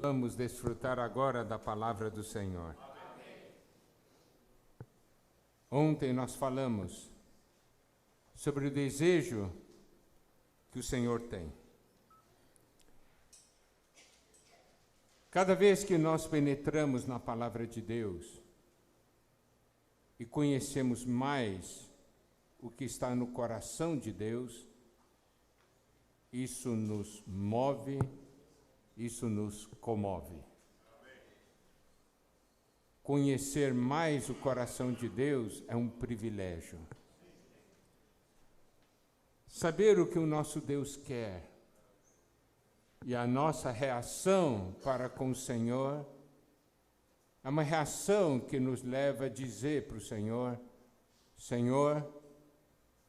Vamos desfrutar agora da palavra do Senhor. Ontem nós falamos sobre o desejo que o Senhor tem. Cada vez que nós penetramos na palavra de Deus e conhecemos mais o que está no coração de Deus, isso nos move, isso nos comove. Conhecer mais o coração de Deus é um privilégio. Saber o que o nosso Deus quer e a nossa reação para com o Senhor é uma reação que nos leva a dizer para o Senhor: Senhor,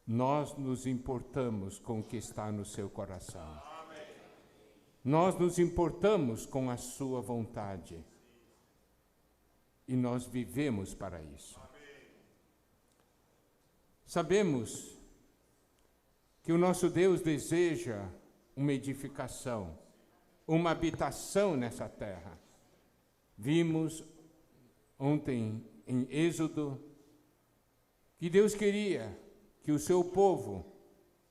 nós nos importamos com o que está no seu coração. Nós nos importamos com a sua vontade. E nós vivemos para isso. Sabemos que o nosso Deus deseja uma edificação, uma habitação nessa terra. Vimos ontem em Êxodo que Deus queria que o seu povo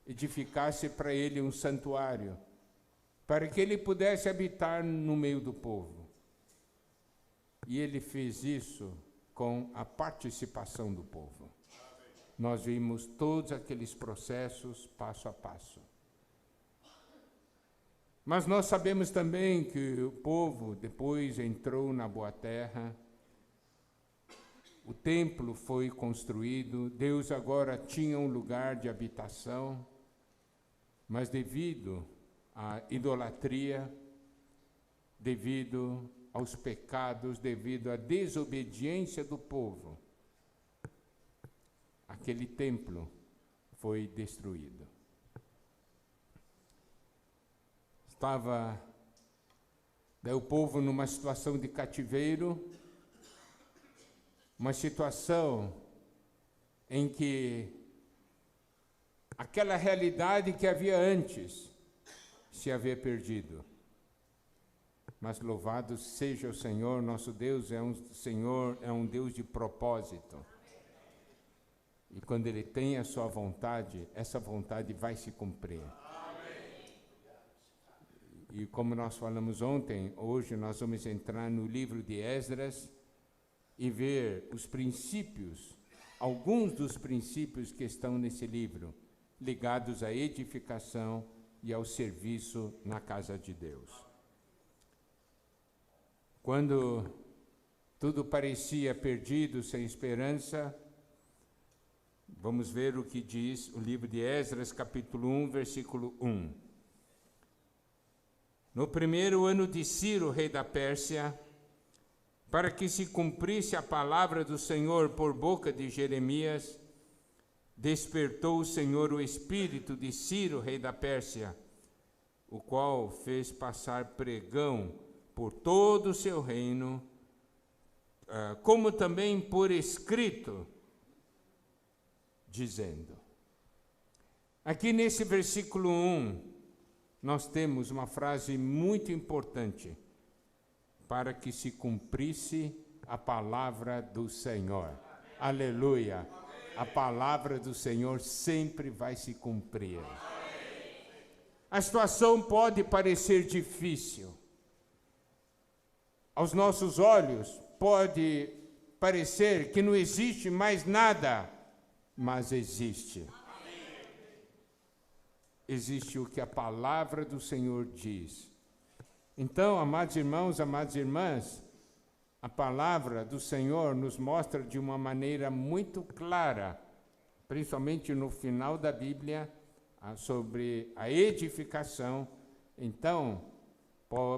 edificasse para ele um santuário, para que ele pudesse habitar no meio do povo. E ele fez isso com a participação do povo. Nós vimos todos aqueles processos passo a passo. Mas nós sabemos também que o povo depois entrou na boa terra, o templo foi construído, Deus agora tinha um lugar de habitação, mas devido à idolatria, devido aos pecados, devido à desobediência do povo, aquele templo foi destruído. Estava o povo numa situação de cativeiro, uma situação em que aquela realidade que havia antes se havia perdido. Mas louvado seja o Senhor, nosso Deus é um Deus de propósito. E quando Ele tem a sua vontade, essa vontade vai se cumprir. E como nós falamos ontem, hoje nós vamos entrar no livro de Esdras e ver os princípios, alguns dos princípios que estão nesse livro, ligados à edificação e ao serviço na casa de Deus. Quando tudo parecia perdido, sem esperança, vamos ver o que diz o livro de Esdras, capítulo 1, versículo 1. No primeiro ano de Ciro, rei da Pérsia, para que se cumprisse a palavra do Senhor por boca de Jeremias, despertou o Senhor o espírito de Ciro, rei da Pérsia, o qual fez passar pregão por todo o seu reino, como também por escrito, dizendo. Aqui nesse versículo 1, nós temos uma frase muito importante: para que se cumprisse a palavra do Senhor. Amém. Aleluia! Amém. A palavra do Senhor sempre vai se cumprir. Amém. A situação pode parecer difícil. Aos nossos olhos, pode parecer que não existe mais nada, mas existe. Amém. Existe o que a palavra do Senhor diz. Então, amados irmãos, amadas irmãs, a palavra do Senhor nos mostra de uma maneira muito clara, principalmente no final da Bíblia, sobre a edificação. Então,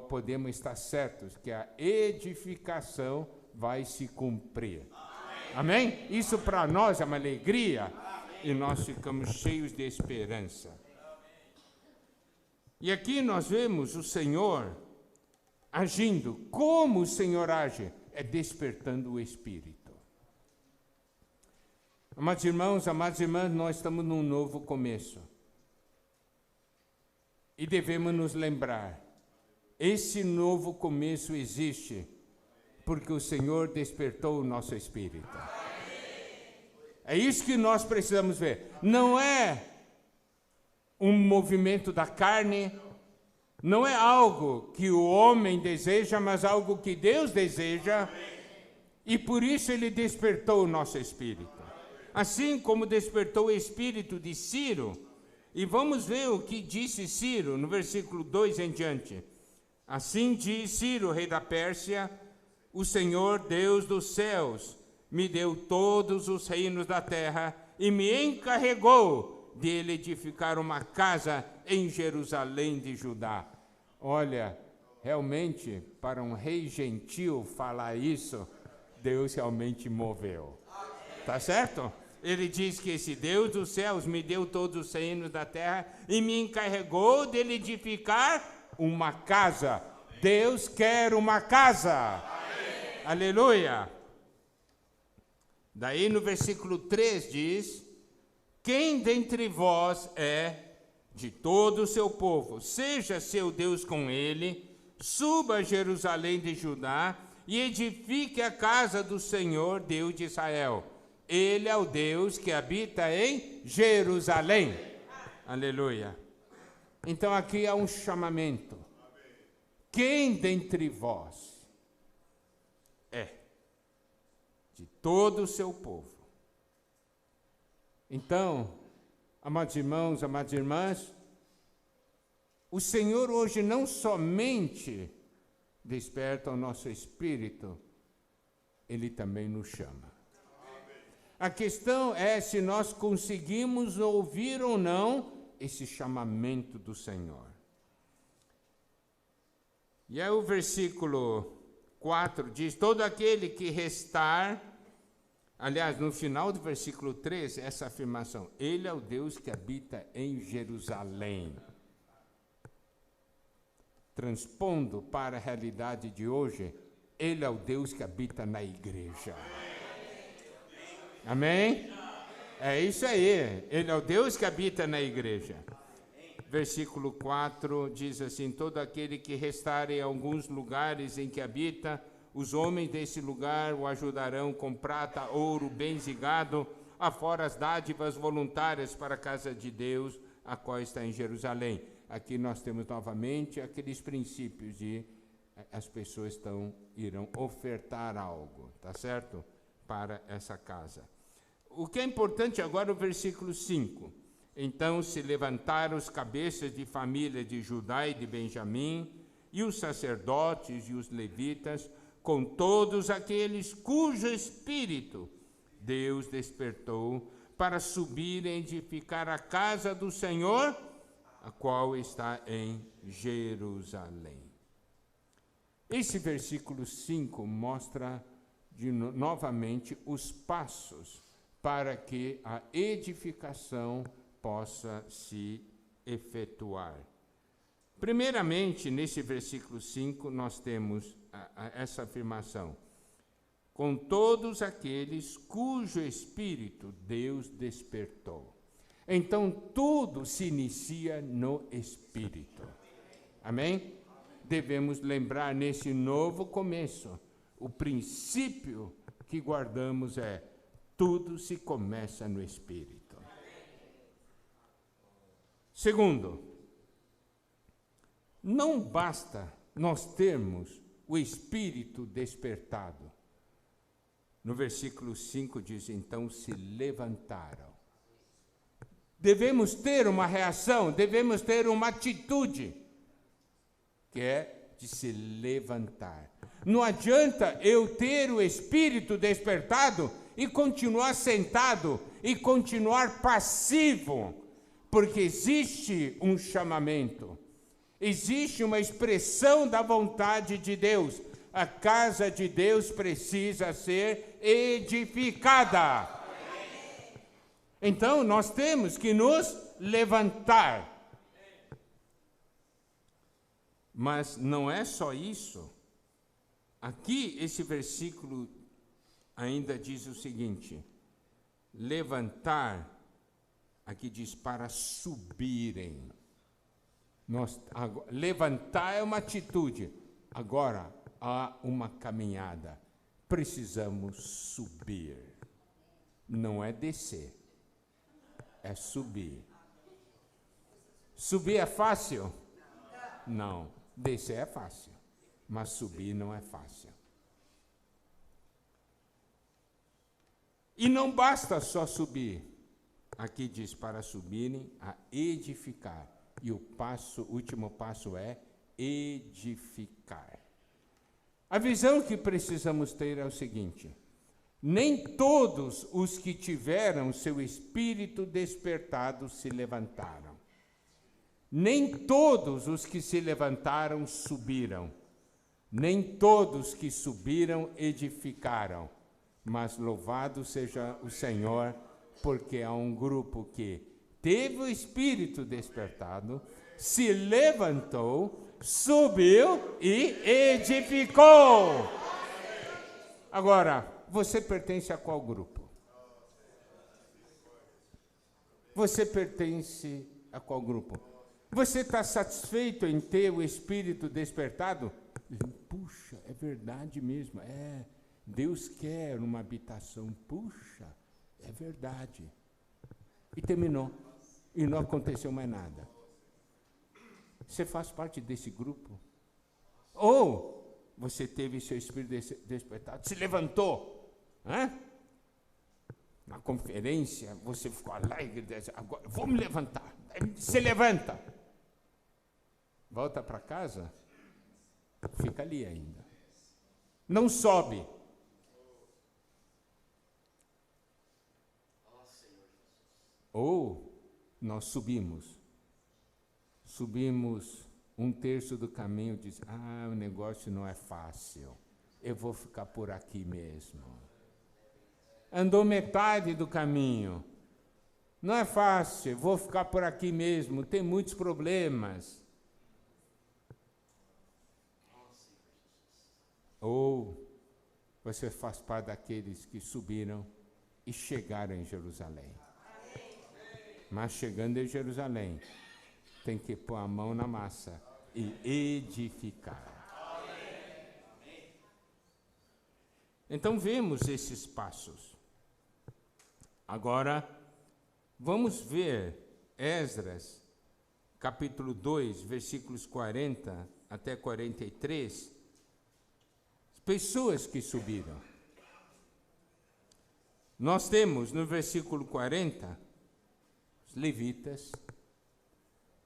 podemos estar certos que a edificação vai se cumprir. Amém? Amém? Isso para nós é uma alegria. Amém. E nós ficamos cheios de esperança. E aqui nós vemos o Senhor agindo. Como o Senhor age? É despertando o Espírito. Amados irmãos, amadas irmãs, nós estamos num novo começo. E devemos nos lembrar esse novo começo existe porque o Senhor despertou o nosso espírito. É isso que nós precisamos ver. Não é um movimento da carne, não é algo que o homem deseja, mas algo que Deus deseja, e por isso ele despertou o nosso espírito. Assim como despertou o espírito de Ciro, e vamos ver o que disse Ciro no versículo 2 em diante. Assim diz Ciro, rei da Pérsia: o Senhor Deus dos céus me deu todos os reinos da terra e me encarregou de ele edificar uma casa em Jerusalém de Judá. Olha, realmente, para um rei gentil falar isso, Deus realmente moveu. Tá certo? Ele diz que esse Deus dos céus me deu todos os reinos da terra e me encarregou de ele edificar uma casa. Deus quer uma casa. Aleluia! Daí no versículo 3 diz: quem dentre vós é de todo o seu povo, seja seu Deus com ele, suba a Jerusalém de Judá e edifique a casa do Senhor, Deus de Israel. Ele é o Deus que habita em Jerusalém. Aleluia! Então aqui há um chamamento. Quem dentre vós é de todo o seu povo? Então, amados irmãos, amadas irmãs, o Senhor hoje não somente desperta o nosso espírito, Ele também nos chama. A questão é se nós conseguimos ouvir ou não esse chamamento do Senhor. E aí o versículo 4 diz: todo aquele que restar, aliás, no final do versículo 3, essa afirmação: ele é o Deus que habita em Jerusalém. Transpondo para a realidade de hoje, ele é o Deus que habita na igreja. Amém? É isso aí, ele é o Deus que habita na igreja. Versículo 4 diz assim: todo aquele que restar em alguns lugares em que habita, os homens desse lugar o ajudarão com prata, ouro, bens e gado, afora as dádivas voluntárias para a casa de Deus, a qual está em Jerusalém. Aqui nós temos novamente aqueles princípios de as pessoas irão ofertar algo, tá certo? Para essa casa. O que é importante agora é o versículo 5. Então se levantaram os cabeças de família de Judá e de Benjamim, e os sacerdotes e os levitas, com todos aqueles cujo espírito Deus despertou, para subir e edificar a casa do Senhor, a qual está em Jerusalém. Esse versículo 5 mostra novamente os passos para que a edificação possa se efetuar. Primeiramente, nesse versículo 5, nós temos essa afirmação: com todos aqueles cujo espírito Deus despertou. Então, tudo se inicia no espírito. Amém? Devemos lembrar nesse novo começo, o princípio que guardamos é: tudo se começa no espírito. Segundo, não basta nós termos o espírito despertado. No versículo 5 diz: então se levantaram. Devemos ter uma reação, devemos ter uma atitude, que é de se levantar. Não adianta eu ter o espírito despertado e continuar sentado e continuar passivo, porque existe um chamamento, existe uma expressão da vontade de Deus. A casa de Deus precisa ser edificada. Então, nós temos que nos levantar. Mas não é só isso. Aqui, esse versículo ainda diz o seguinte: levantar, aqui diz para subirem. Levantar é uma atitude. Agora há uma caminhada. Precisamos subir. Não é descer. É subir. Subir é fácil? Não. Descer é fácil. Mas subir não é fácil. E não basta só subir. Aqui diz para subirem a edificar. E o último passo é edificar. A visão que precisamos ter é o seguinte: nem todos os que tiveram seu espírito despertado se levantaram. Nem todos os que se levantaram subiram. Nem todos que subiram edificaram. Mas louvado seja o Senhor, porque há um grupo que teve o espírito despertado, se levantou, subiu e edificou. Agora, você pertence a qual grupo? Você pertence a qual grupo? Você está satisfeito em ter o espírito despertado? Puxa, é verdade mesmo, Deus quer uma habitação, puxa, é verdade. E terminou. E não aconteceu mais nada. Você faz parte desse grupo? Ou você teve seu espírito despertado, se levantou, na conferência, você ficou alegre, disse, agora vou me levantar. Se levanta. Volta para casa, fica ali ainda. Não sobe. Ou nós subimos um terço do caminho, diz, o negócio não é fácil, eu vou ficar por aqui mesmo. Andou metade do caminho, não é fácil, vou ficar por aqui mesmo, tem muitos problemas. Ou você faz parte daqueles que subiram e chegaram em Jerusalém. Mas chegando em Jerusalém, tem que pôr a mão na massa e edificar. Então vemos esses passos. Agora, vamos ver Esdras, capítulo 2, versículos 40 até 43. Pessoas que subiram. Nós temos no versículo 40, os levitas.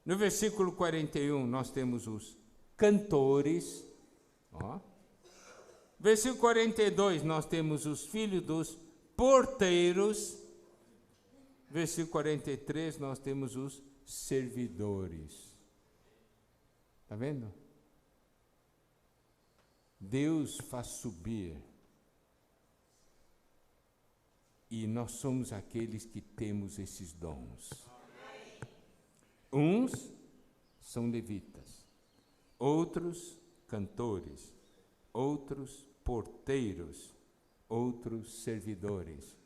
No versículo 41, nós temos os cantores. Versículo 42, nós temos os filhos dos porteiros. Versículo 43, nós temos os servidores. Está vendo? Deus faz subir. E nós somos aqueles que temos esses dons. Uns são levitas, outros cantores, outros porteiros, outros servidores.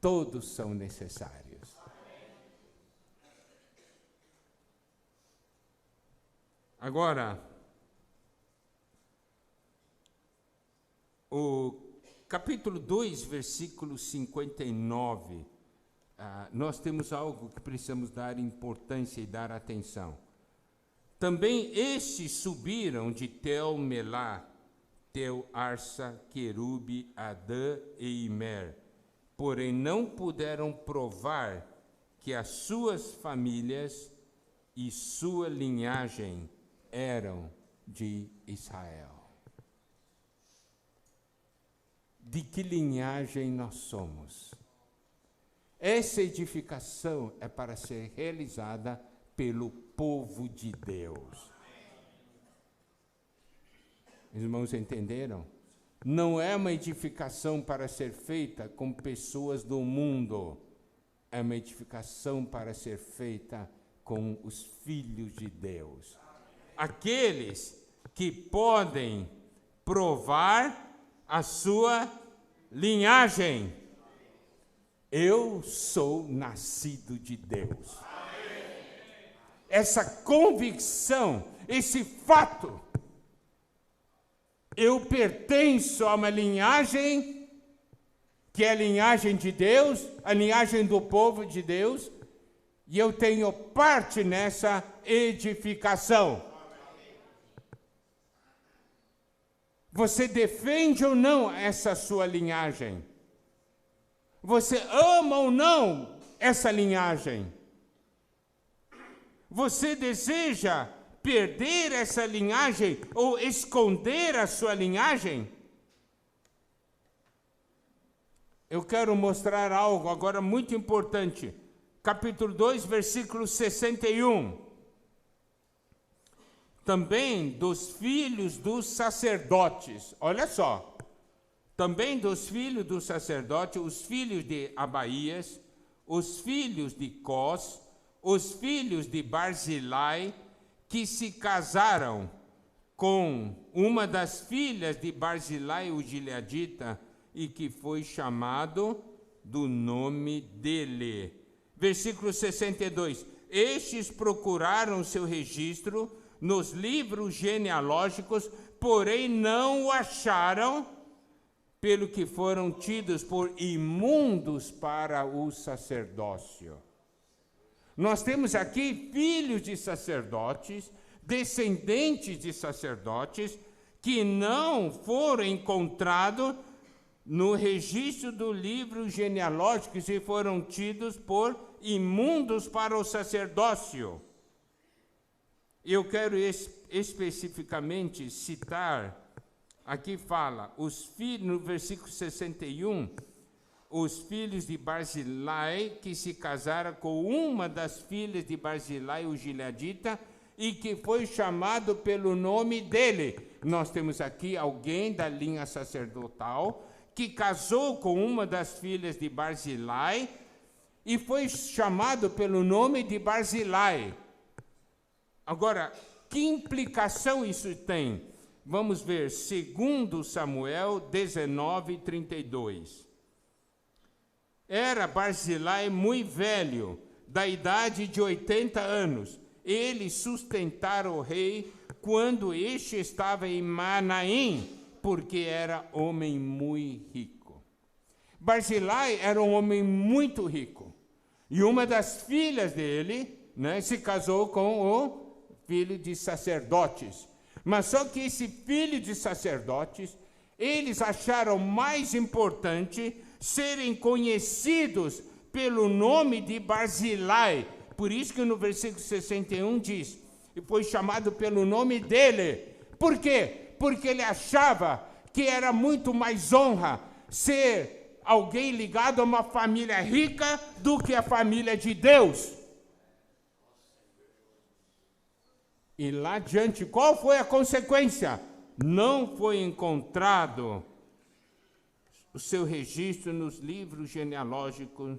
Todos são necessários. Agora, o capítulo 2, versículo 59, nós temos algo que precisamos dar importância e dar atenção. Também estes subiram de Tel Melá, Tel Arsa, Querube, Adã e Imer, porém não puderam provar que as suas famílias e sua linhagem eram de Israel. De que linhagem nós somos? Essa edificação é para ser realizada pelo povo de Deus. Irmãos, entenderam? Não é uma edificação para ser feita com pessoas do mundo. É uma edificação para ser feita com os filhos de Deus. Aqueles que podem provar a sua linhagem. Eu sou nascido de Deus. essa convicção, esse fato. Eu pertenço a uma linhagem que é a linhagem de Deus, a linhagem do povo de Deus, e eu tenho parte nessa edificação. Você defende ou não essa sua linhagem? Você ama ou não essa linhagem? Você deseja perder essa linhagem ou esconder a sua linhagem? Eu quero mostrar algo agora muito importante. Capítulo 2, versículo 61. Também dos filhos dos sacerdotes. Olha só. Também dos filhos dos sacerdotes, os filhos de Abaías, os filhos de Cós, os filhos de Barzilai, que se casaram com uma das filhas de Barzilai, o gileadita, e que foi chamado do nome dele. Versículo 62. Estes procuraram seu registro nos livros genealógicos, porém não o acharam, pelo que foram tidos por imundos para o sacerdócio. Nós temos aqui filhos de sacerdotes, descendentes de sacerdotes, que não foram encontrados no registro do livro genealógico e foram tidos por imundos para o sacerdócio. Eu quero especificamente citar, aqui fala, os filhos, no versículo 61, os filhos de Barzilai, que se casaram com uma das filhas de Barzilai, o gileadita, e que foi chamado pelo nome dele. Nós temos aqui alguém da linha sacerdotal que casou com uma das filhas de Barzilai e foi chamado pelo nome de Barzilai. Agora, que implicação isso tem? Vamos ver, 2 Samuel 19, 32. Era Barzilai muito velho, da idade de 80 anos. Ele sustentara o rei quando este estava em Manaim, porque era homem muito rico. Barzilai era um homem muito rico. E uma das filhas dele, se casou com o filho de sacerdotes. Mas só que esse filho de sacerdotes, eles acharam mais importante serem conhecidos pelo nome de Barzilai. Por isso que no versículo 61 diz, e foi chamado pelo nome dele. Por quê? Porque ele achava que era muito mais honra ser alguém ligado a uma família rica do que a família de Deus. E lá adiante, qual foi a consequência? Não foi encontrado o seu registro nos livros genealógicos,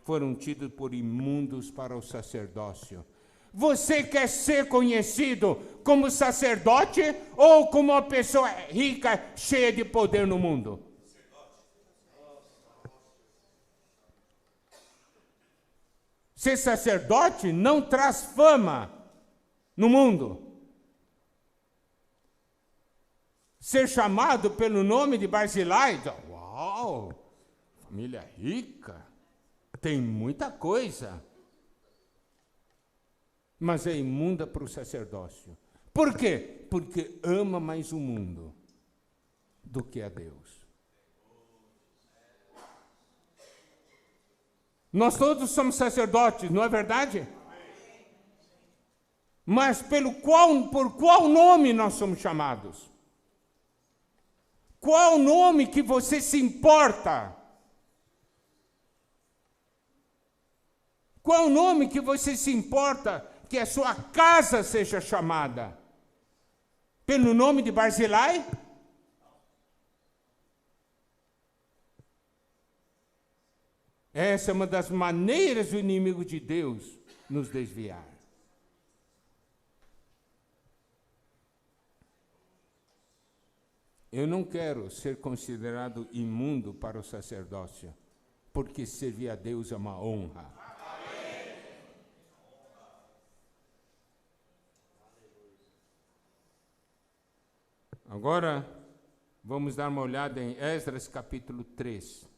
foram tidos por imundos para o sacerdócio. Você quer ser conhecido como sacerdote ou como uma pessoa rica, cheia de poder no mundo? Ser sacerdote não traz fama no mundo. Ser chamado pelo nome de Barzilai, uau, família rica, tem muita coisa. Mas é imunda para o sacerdócio. Por quê? Porque ama mais o mundo do que a Deus. Nós todos somos sacerdotes, não é verdade? Mas por qual nome nós somos chamados? Qual nome que você se importa? Qual nome que você se importa que a sua casa seja chamada? Pelo nome de Barzilai? Essa é uma das maneiras do inimigo de Deus nos desviar. Eu não quero ser considerado imundo para o sacerdócio, porque servir a Deus é uma honra. Agora, vamos dar uma olhada em Esdras capítulo 3.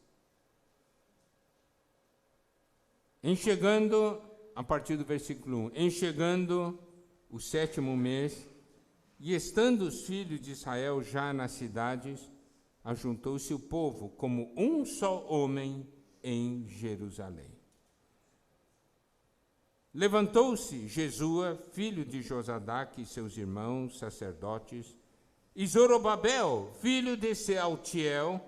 Enchegando, a partir do versículo 1, enchegando o 7º mês, e estando os filhos de Israel já nas cidades, ajuntou-se o povo como um só homem em Jerusalém. Levantou-se Jesua, filho de Josadaque, e seus irmãos sacerdotes, e Zorobabel, filho de Sealtiel,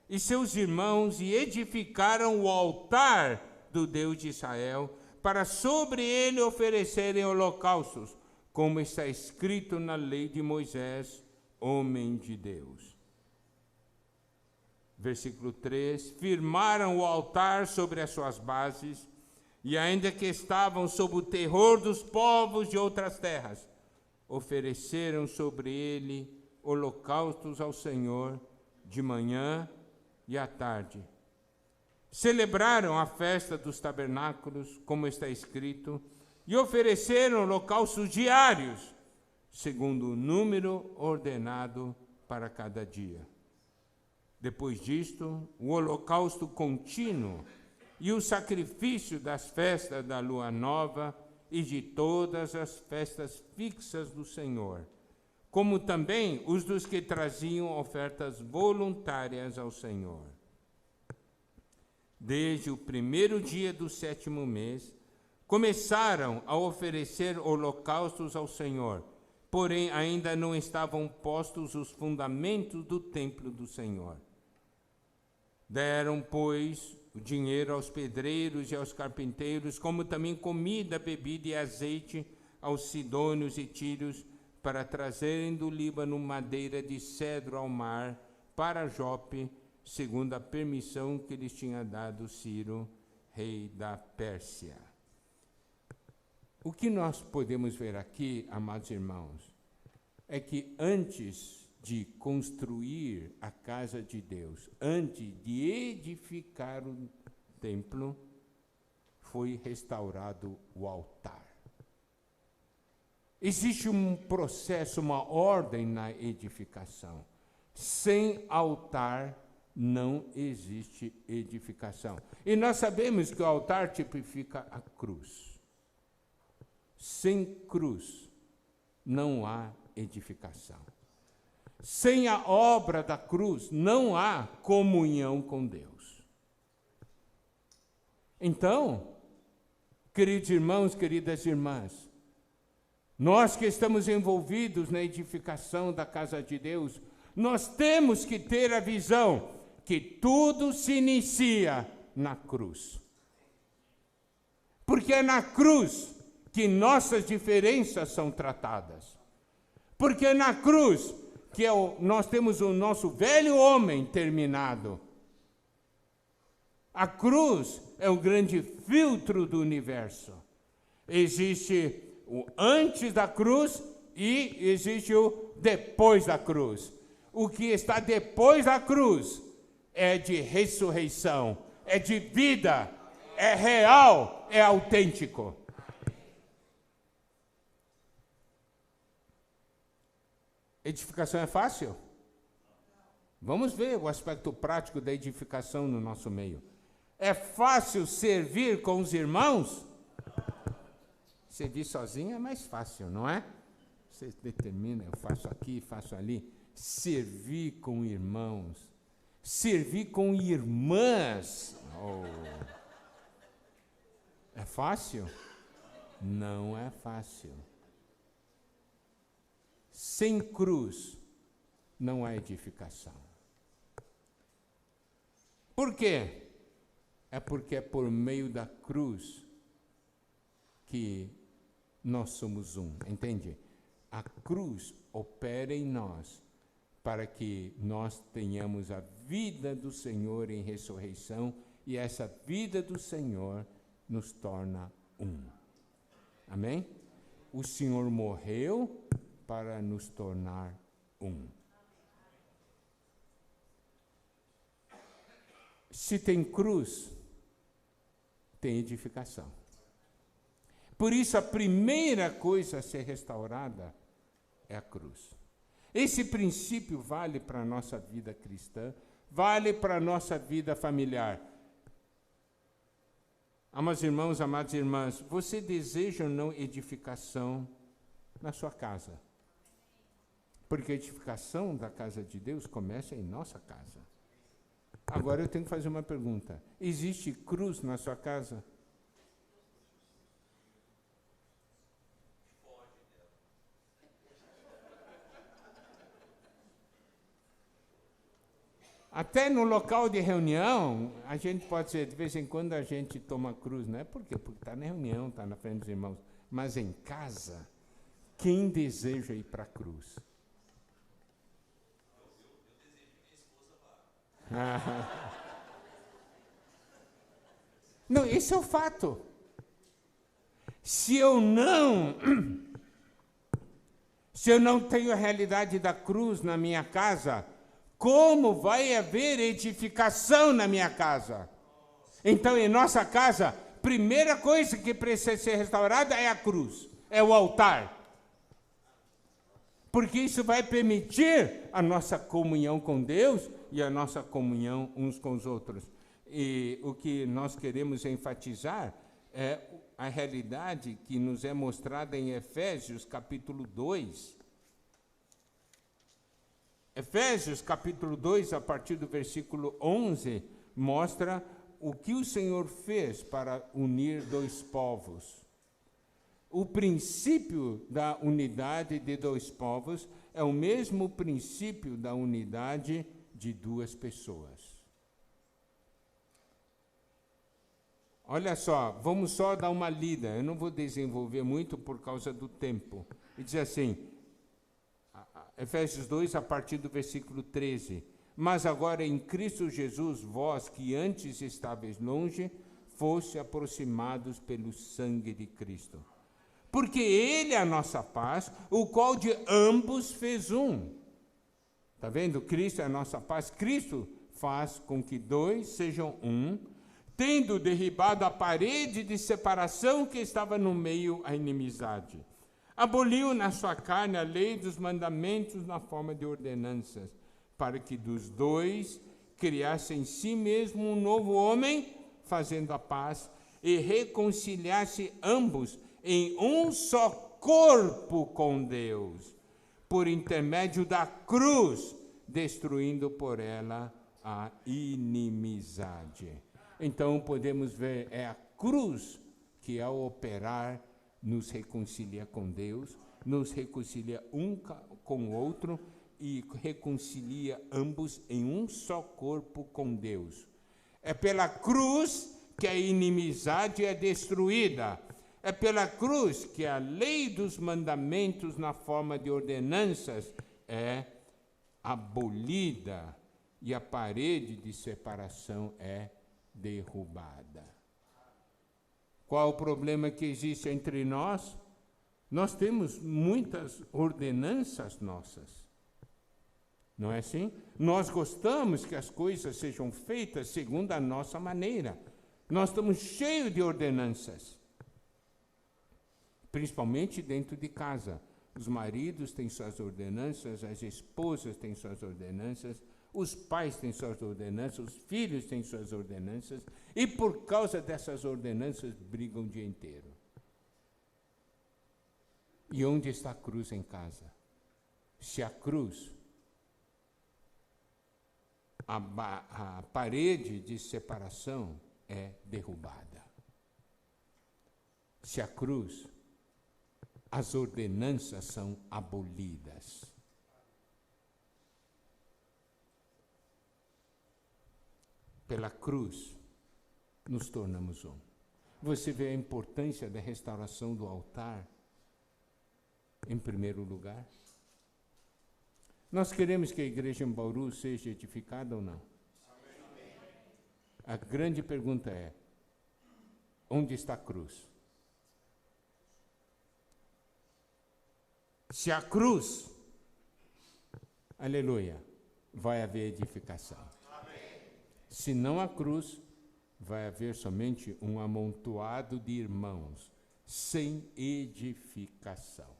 e seus irmãos, e edificaram o altar do Deus de Israel, para sobre ele oferecerem holocaustos, como está escrito na lei de Moisés, homem de Deus. Versículo 3, firmaram o altar sobre as suas bases, e ainda que estavam sob o terror dos povos de outras terras, ofereceram sobre ele holocaustos ao Senhor de manhã e à tarde. Celebraram a festa dos tabernáculos, como está escrito, e ofereceram holocaustos diários, segundo o número ordenado para cada dia. Depois disto, o holocausto contínuo e o sacrifício das festas da lua nova e de todas as festas fixas do Senhor, como também os dos que traziam ofertas voluntárias ao Senhor. Desde o 1º dia do 7º mês, começaram a oferecer holocaustos ao Senhor, porém ainda não estavam postos os fundamentos do templo do Senhor. Deram, pois, o dinheiro aos pedreiros e aos carpinteiros, como também comida, bebida e azeite aos sidônios e tírios, para trazerem do Líbano madeira de cedro ao mar, para Jope, segundo a permissão que lhes tinha dado Ciro, rei da Pérsia. O que nós podemos ver aqui, amados irmãos, é que antes de construir a casa de Deus, antes de edificar o templo, foi restaurado o altar. Existe um processo, uma ordem na edificação. Sem altar não existe edificação. E nós sabemos que o altar tipifica a cruz. Sem cruz não há edificação. Sem a obra da cruz não há comunhão com Deus. Então, queridos irmãos, queridas irmãs, nós que estamos envolvidos na edificação da casa de Deus, nós temos que ter a visão que tudo se inicia na cruz. Porque é na cruz que nossas diferenças são tratadas. Porque é na cruz que nós temos o nosso velho homem terminado. A cruz é o grande filtro do universo. Existe o antes da cruz e existe o depois da cruz. O que está depois da cruz é de ressurreição, é de vida, é real, é autêntico. Edificação é fácil? Vamos ver o aspecto prático da edificação no nosso meio. É fácil servir com os irmãos? Servir sozinho é mais fácil, não é? Você determina, eu faço aqui, faço ali. Servir com irmãos. Servir com irmãs. Oh. É fácil? Não é fácil. Sem cruz não há edificação. Por quê? É porque é por meio da cruz que nós somos um, entende? A cruz opera em nós para que nós tenhamos a vida do Senhor em ressurreição e essa vida do Senhor nos torna um. Amém? O Senhor morreu para nos tornar um. Se tem cruz, tem edificação. Por isso, a primeira coisa a ser restaurada é a cruz. Esse princípio vale para a nossa vida cristã, vale para a nossa vida familiar. Amados irmãos, amadas irmãs, você deseja ou não edificação na sua casa? Porque a edificação da casa de Deus começa em nossa casa. Agora eu tenho que fazer uma pergunta. Existe cruz na sua casa? Até no local de reunião, a gente pode ser, de vez em quando a gente toma cruz, não é por quê? Porque está na reunião, está na frente dos irmãos. Mas em casa, quem deseja ir para a cruz? Não, esse é o fato. Se eu não tenho a realidade da cruz na minha casa, como vai haver edificação na minha casa? Então, em nossa casa, primeira coisa que precisa ser restaurada é a cruz, é o altar. Porque isso vai permitir a nossa comunhão com Deus e a nossa comunhão uns com os outros. E o que nós queremos enfatizar é a realidade que nos é mostrada em Efésios capítulo 2. Efésios capítulo 2, a partir do versículo 11, mostra o que o Senhor fez para unir dois povos. O princípio da unidade de dois povos é o mesmo princípio da unidade de duas pessoas. Olha só, vamos só dar uma lida, eu não vou desenvolver muito por causa do tempo. E diz assim, Efésios 2, a partir do versículo 13. Mas agora em Cristo Jesus, vós que antes estáveis longe, foste aproximados pelo sangue de Cristo. Porque Ele é a nossa paz, o qual de ambos fez um. Está vendo? Cristo é a nossa paz. Cristo faz com que dois sejam um, tendo derribado a parede de separação que estava no meio a inimizade. Aboliu na sua carne a lei dos mandamentos na forma de ordenanças, para que dos dois criasse em si mesmo um novo homem, fazendo a paz, e reconciliasse ambos em um só corpo com Deus, por intermédio da cruz, destruindo por ela a inimizade. Então podemos ver, é a cruz que ao operar nos reconcilia com Deus, nos reconcilia um com o outro e reconcilia ambos em um só corpo com Deus. É pela cruz que a inimizade é destruída. É pela cruz que a lei dos mandamentos na forma de ordenanças é abolida e a parede de separação é derrubada. Qual o problema que existe entre nós? Nós temos muitas ordenanças nossas. Não é assim? Nós gostamos que as coisas sejam feitas segundo a nossa maneira. Nós estamos cheios de ordenanças. Principalmente dentro de casa. Os maridos têm suas ordenanças, as esposas têm suas ordenanças, os pais têm suas ordenanças, os filhos têm suas ordenanças, e por causa dessas ordenanças brigam o dia inteiro. E onde está a cruz em casa? Se a cruz, a parede de separação é derrubada. Se a cruz, as ordenanças são abolidas. Pela cruz, nos tornamos um. Você vê a importância da restauração do altar, em primeiro lugar? Nós queremos que a igreja em Bauru seja edificada ou não? Amém. A grande pergunta é, onde está a cruz? Se a cruz, aleluia, vai haver edificação. Se não a cruz, vai haver somente um amontoado de irmãos, sem edificação.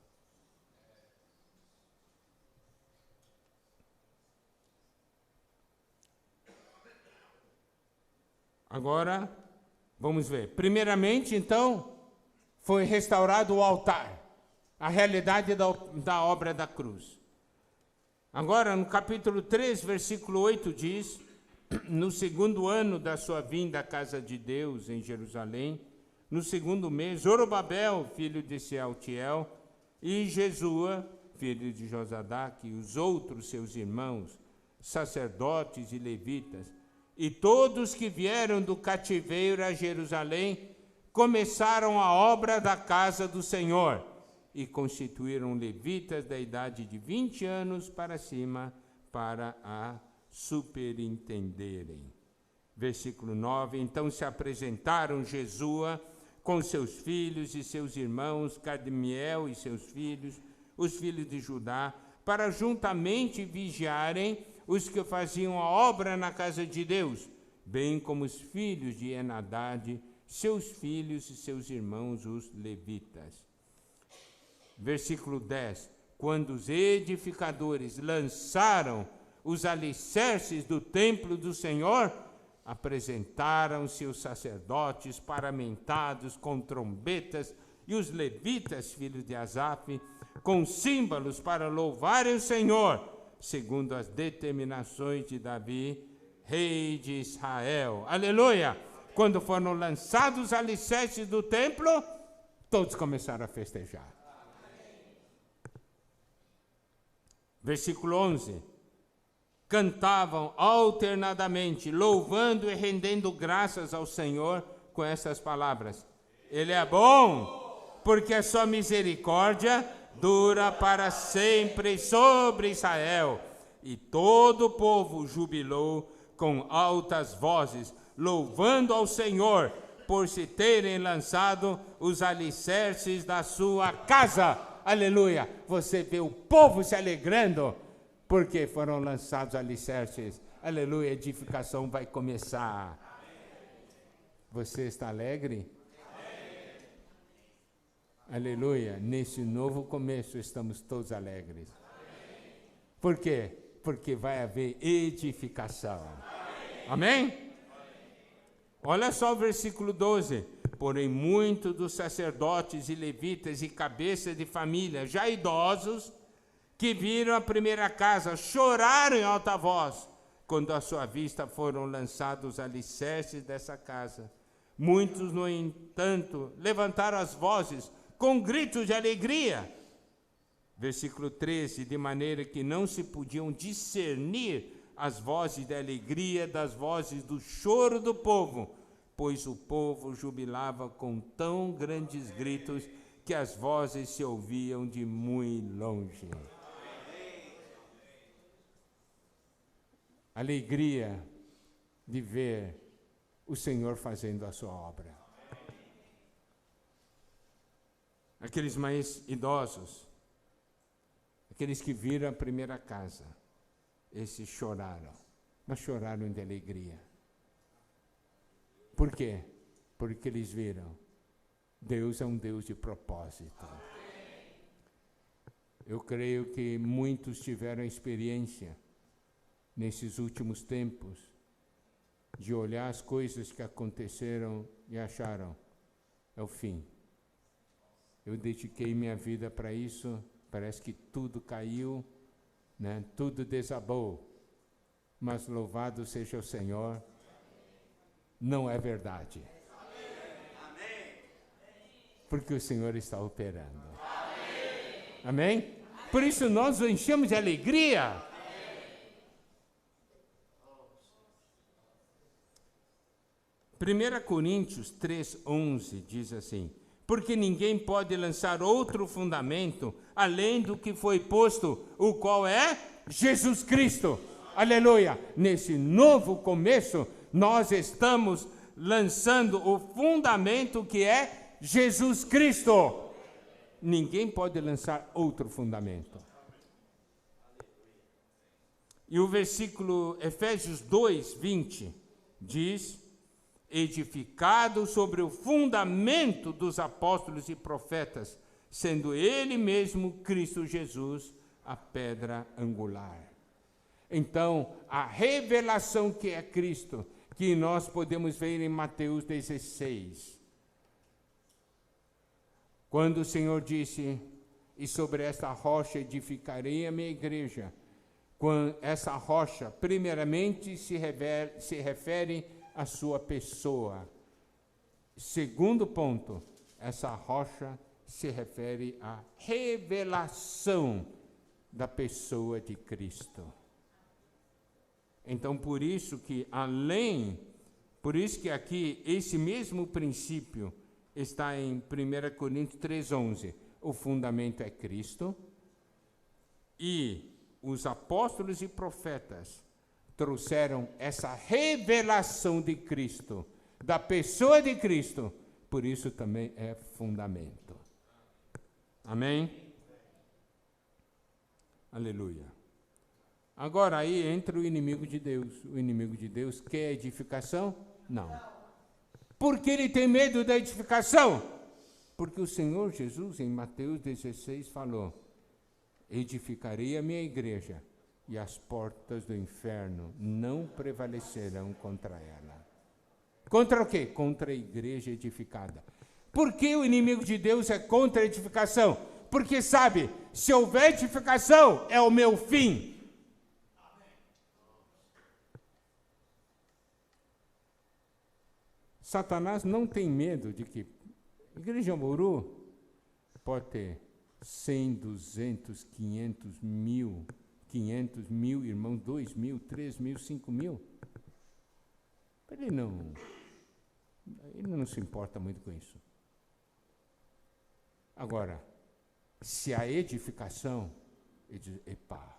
Agora, vamos ver. Primeiramente, então, foi restaurado o altar, a realidade da obra da cruz. Agora, no capítulo 3, versículo 8 diz: no segundo ano da sua vinda à casa de Deus em Jerusalém, no segundo mês, Zorobabel, filho de Sealtiel, e Jesua, filho de Josadaque, e os outros seus irmãos, sacerdotes e levitas, e todos que vieram do cativeiro a Jerusalém, começaram a obra da casa do Senhor, e constituíram levitas da idade de 20 anos para cima, para a superintenderem. Versículo 9, então se apresentaram Jesua com seus filhos e seus irmãos, Cadmiel e seus filhos, os filhos de Judá, para juntamente vigiarem os que faziam a obra na casa de Deus, bem como os filhos de Enadad, seus filhos e seus irmãos, os levitas. Versículo 10, quando os edificadores lançaram os alicerces do templo do Senhor, apresentaram-se os sacerdotes paramentados com trombetas e os levitas, filhos de Asaf, com símbolos para louvarem o Senhor, segundo as determinações de Davi, rei de Israel. Aleluia! Quando foram lançados os alicerces do templo, todos começaram a festejar. Versículo 11. Cantavam alternadamente, louvando e rendendo graças ao Senhor com essas palavras: Ele é bom, porque a sua misericórdia dura para sempre sobre Israel. E todo o povo jubilou com altas vozes, louvando ao Senhor por se terem lançado os alicerces da sua casa. Aleluia! Você vê o povo se alegrando porque foram lançados alicerces. Aleluia, a edificação vai começar. Você está alegre? Aleluia, nesse novo começo estamos todos alegres. Por quê? Porque vai haver edificação. Amém? Olha só o versículo 12. Porém, muitos dos sacerdotes e levitas e cabeças de família, já idosos, que viram a primeira casa, choraram em alta voz, quando à sua vista foram lançados os alicerces dessa casa. Muitos, no entanto, levantaram as vozes com gritos de alegria. Versículo 13, de maneira que não se podiam discernir as vozes de alegria das vozes do choro do povo, pois o povo jubilava com tão grandes gritos que as vozes se ouviam de muito longe. Alegria de ver o Senhor fazendo a sua obra. Aqueles mais idosos, aqueles que viram a primeira casa, esses choraram, mas choraram de alegria. Por quê? Porque eles viram, Deus é um Deus de propósito. Eu creio que muitos tiveram a experiência nesses últimos tempos, de olhar as coisas que aconteceram e acharam, é o fim. Eu dediquei minha vida para isso, parece que tudo caiu, né? Tudo desabou, mas louvado seja o Senhor, não é verdade. Porque o Senhor está operando. Amém? Por isso nós o enchemos de alegria. 1 Coríntios 3:11 diz assim: porque ninguém pode lançar outro fundamento além do que foi posto, o qual é Jesus Cristo. Aleluia! Nesse novo começo, nós estamos lançando o fundamento que é Jesus Cristo. Ninguém pode lançar outro fundamento. E o versículo Efésios 2:20 diz: edificado sobre o fundamento dos apóstolos e profetas, sendo ele mesmo, Cristo Jesus, a pedra angular. Então, a revelação que é Cristo, que nós podemos ver em Mateus 16. Quando o Senhor disse, e sobre esta rocha edificarei a minha igreja. Quando essa rocha, primeiramente, se refere à sua pessoa. Segundo ponto, essa rocha se refere à revelação da pessoa de Cristo. Então, por isso que aqui, esse mesmo princípio está em 1 Coríntios 3,11. O fundamento é Cristo, e os apóstolos e profetas trouxeram essa revelação de Cristo, da pessoa de Cristo, por isso também é fundamento. Amém? Aleluia. Agora aí entra o inimigo de Deus. O inimigo de Deus quer edificação? Não. Por que ele tem medo da edificação? Porque o Senhor Jesus, em Mateus 16, falou, edificarei a minha igreja, e as portas do inferno não prevalecerão contra ela. Contra o quê? Contra a igreja edificada. Por que o inimigo de Deus é contra a edificação? Porque sabe, se houver edificação, é o meu fim. Satanás não tem medo de que a Igreja Mouru pode ter 100, 200, 500 mil irmãos, 2 mil, 3 mil, 5 mil. Ele não se importa muito com isso. Agora, se a edificação, ele diz, epá,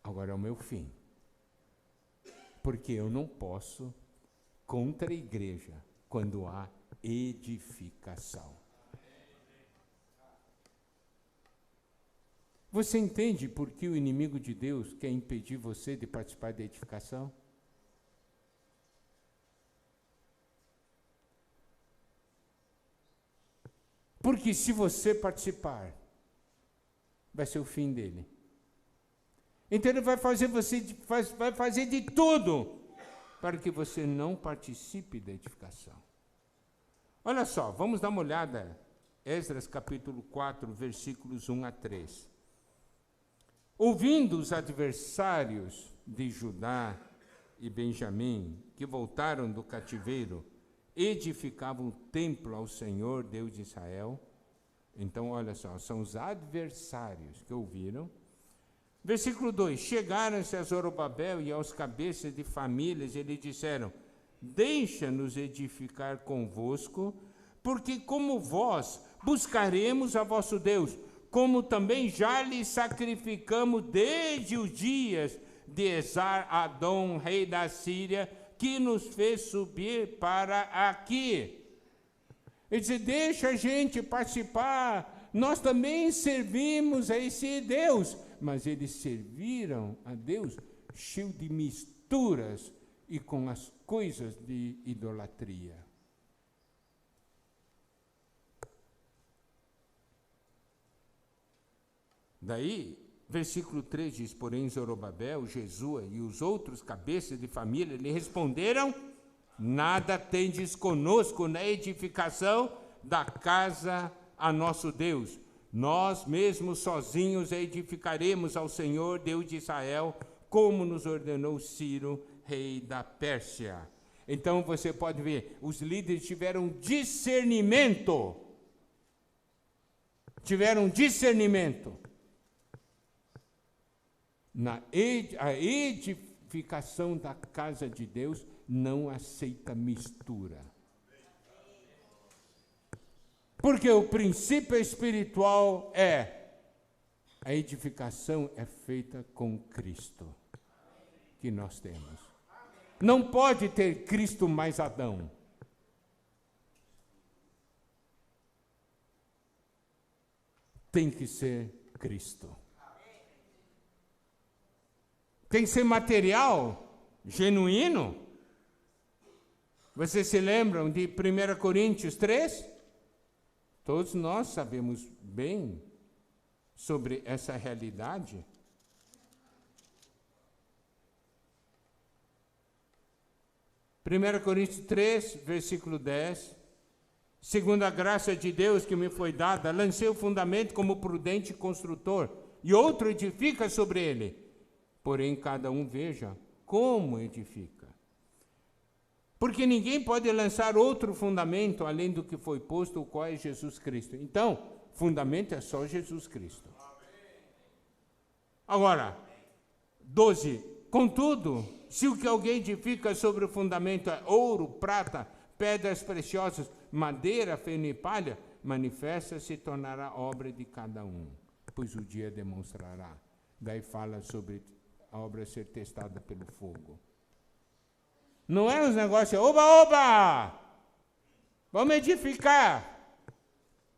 agora é o meu fim. Porque eu não posso contra a igreja quando há edificação. Você entende por que o inimigo de Deus quer impedir você de participar da edificação? Porque se você participar, vai ser o fim dele. Então ele vai fazer de tudo para que você não participe da edificação. Olha só, vamos dar uma olhada, Esdras capítulo 4, versículos 1 a 3. Ouvindo os adversários de Judá e Benjamim, que voltaram do cativeiro, edificavam o templo ao Senhor, Deus de Israel. Então, olha só, são os adversários que ouviram. Versículo 2, chegaram-se a Zorobabel e aos cabeças de famílias, e lhe disseram, deixa-nos edificar convosco, porque como vós buscaremos a vosso Deus, como também já lhe sacrificamos desde os dias de Esar-Adom, rei da Síria, que nos fez subir para aqui. Ele diz, deixa a gente participar, nós também servimos a esse Deus. Mas eles serviram a Deus cheio de misturas e com as coisas de idolatria. Daí, versículo 3 diz, porém Zorobabel, Jesua e os outros cabeças de família lhe responderam, nada tendes conosco na edificação da casa a nosso Deus. Nós mesmos sozinhos edificaremos ao Senhor, Deus de Israel, como nos ordenou Ciro, rei da Pérsia. Então você pode ver, os líderes tiveram discernimento. A edificação da casa de Deus não aceita mistura. Porque o princípio espiritual a edificação é feita com Cristo, que nós temos. Não pode ter Cristo mais Adão. Tem que ser Cristo. Tem que ser material, genuíno. Vocês se lembram de 1 Coríntios 3? Todos nós sabemos bem sobre essa realidade. 1 Coríntios 3, versículo 10. Segundo a graça de Deus que me foi dada, lancei o fundamento como prudente construtor, e outro edifica sobre ele. Porém, cada um veja como edifica. Porque ninguém pode lançar outro fundamento além do que foi posto, o qual é Jesus Cristo. Então, fundamento é só Jesus Cristo. Agora, 12. Contudo, se o que alguém edifica sobre o fundamento é ouro, prata, pedras preciosas, madeira, feno e palha, manifesta se tornará obra de cada um, pois o dia demonstrará. Daí fala sobre a obra ser testada pelo fogo. Não é os negócios, oba! Vamos edificar.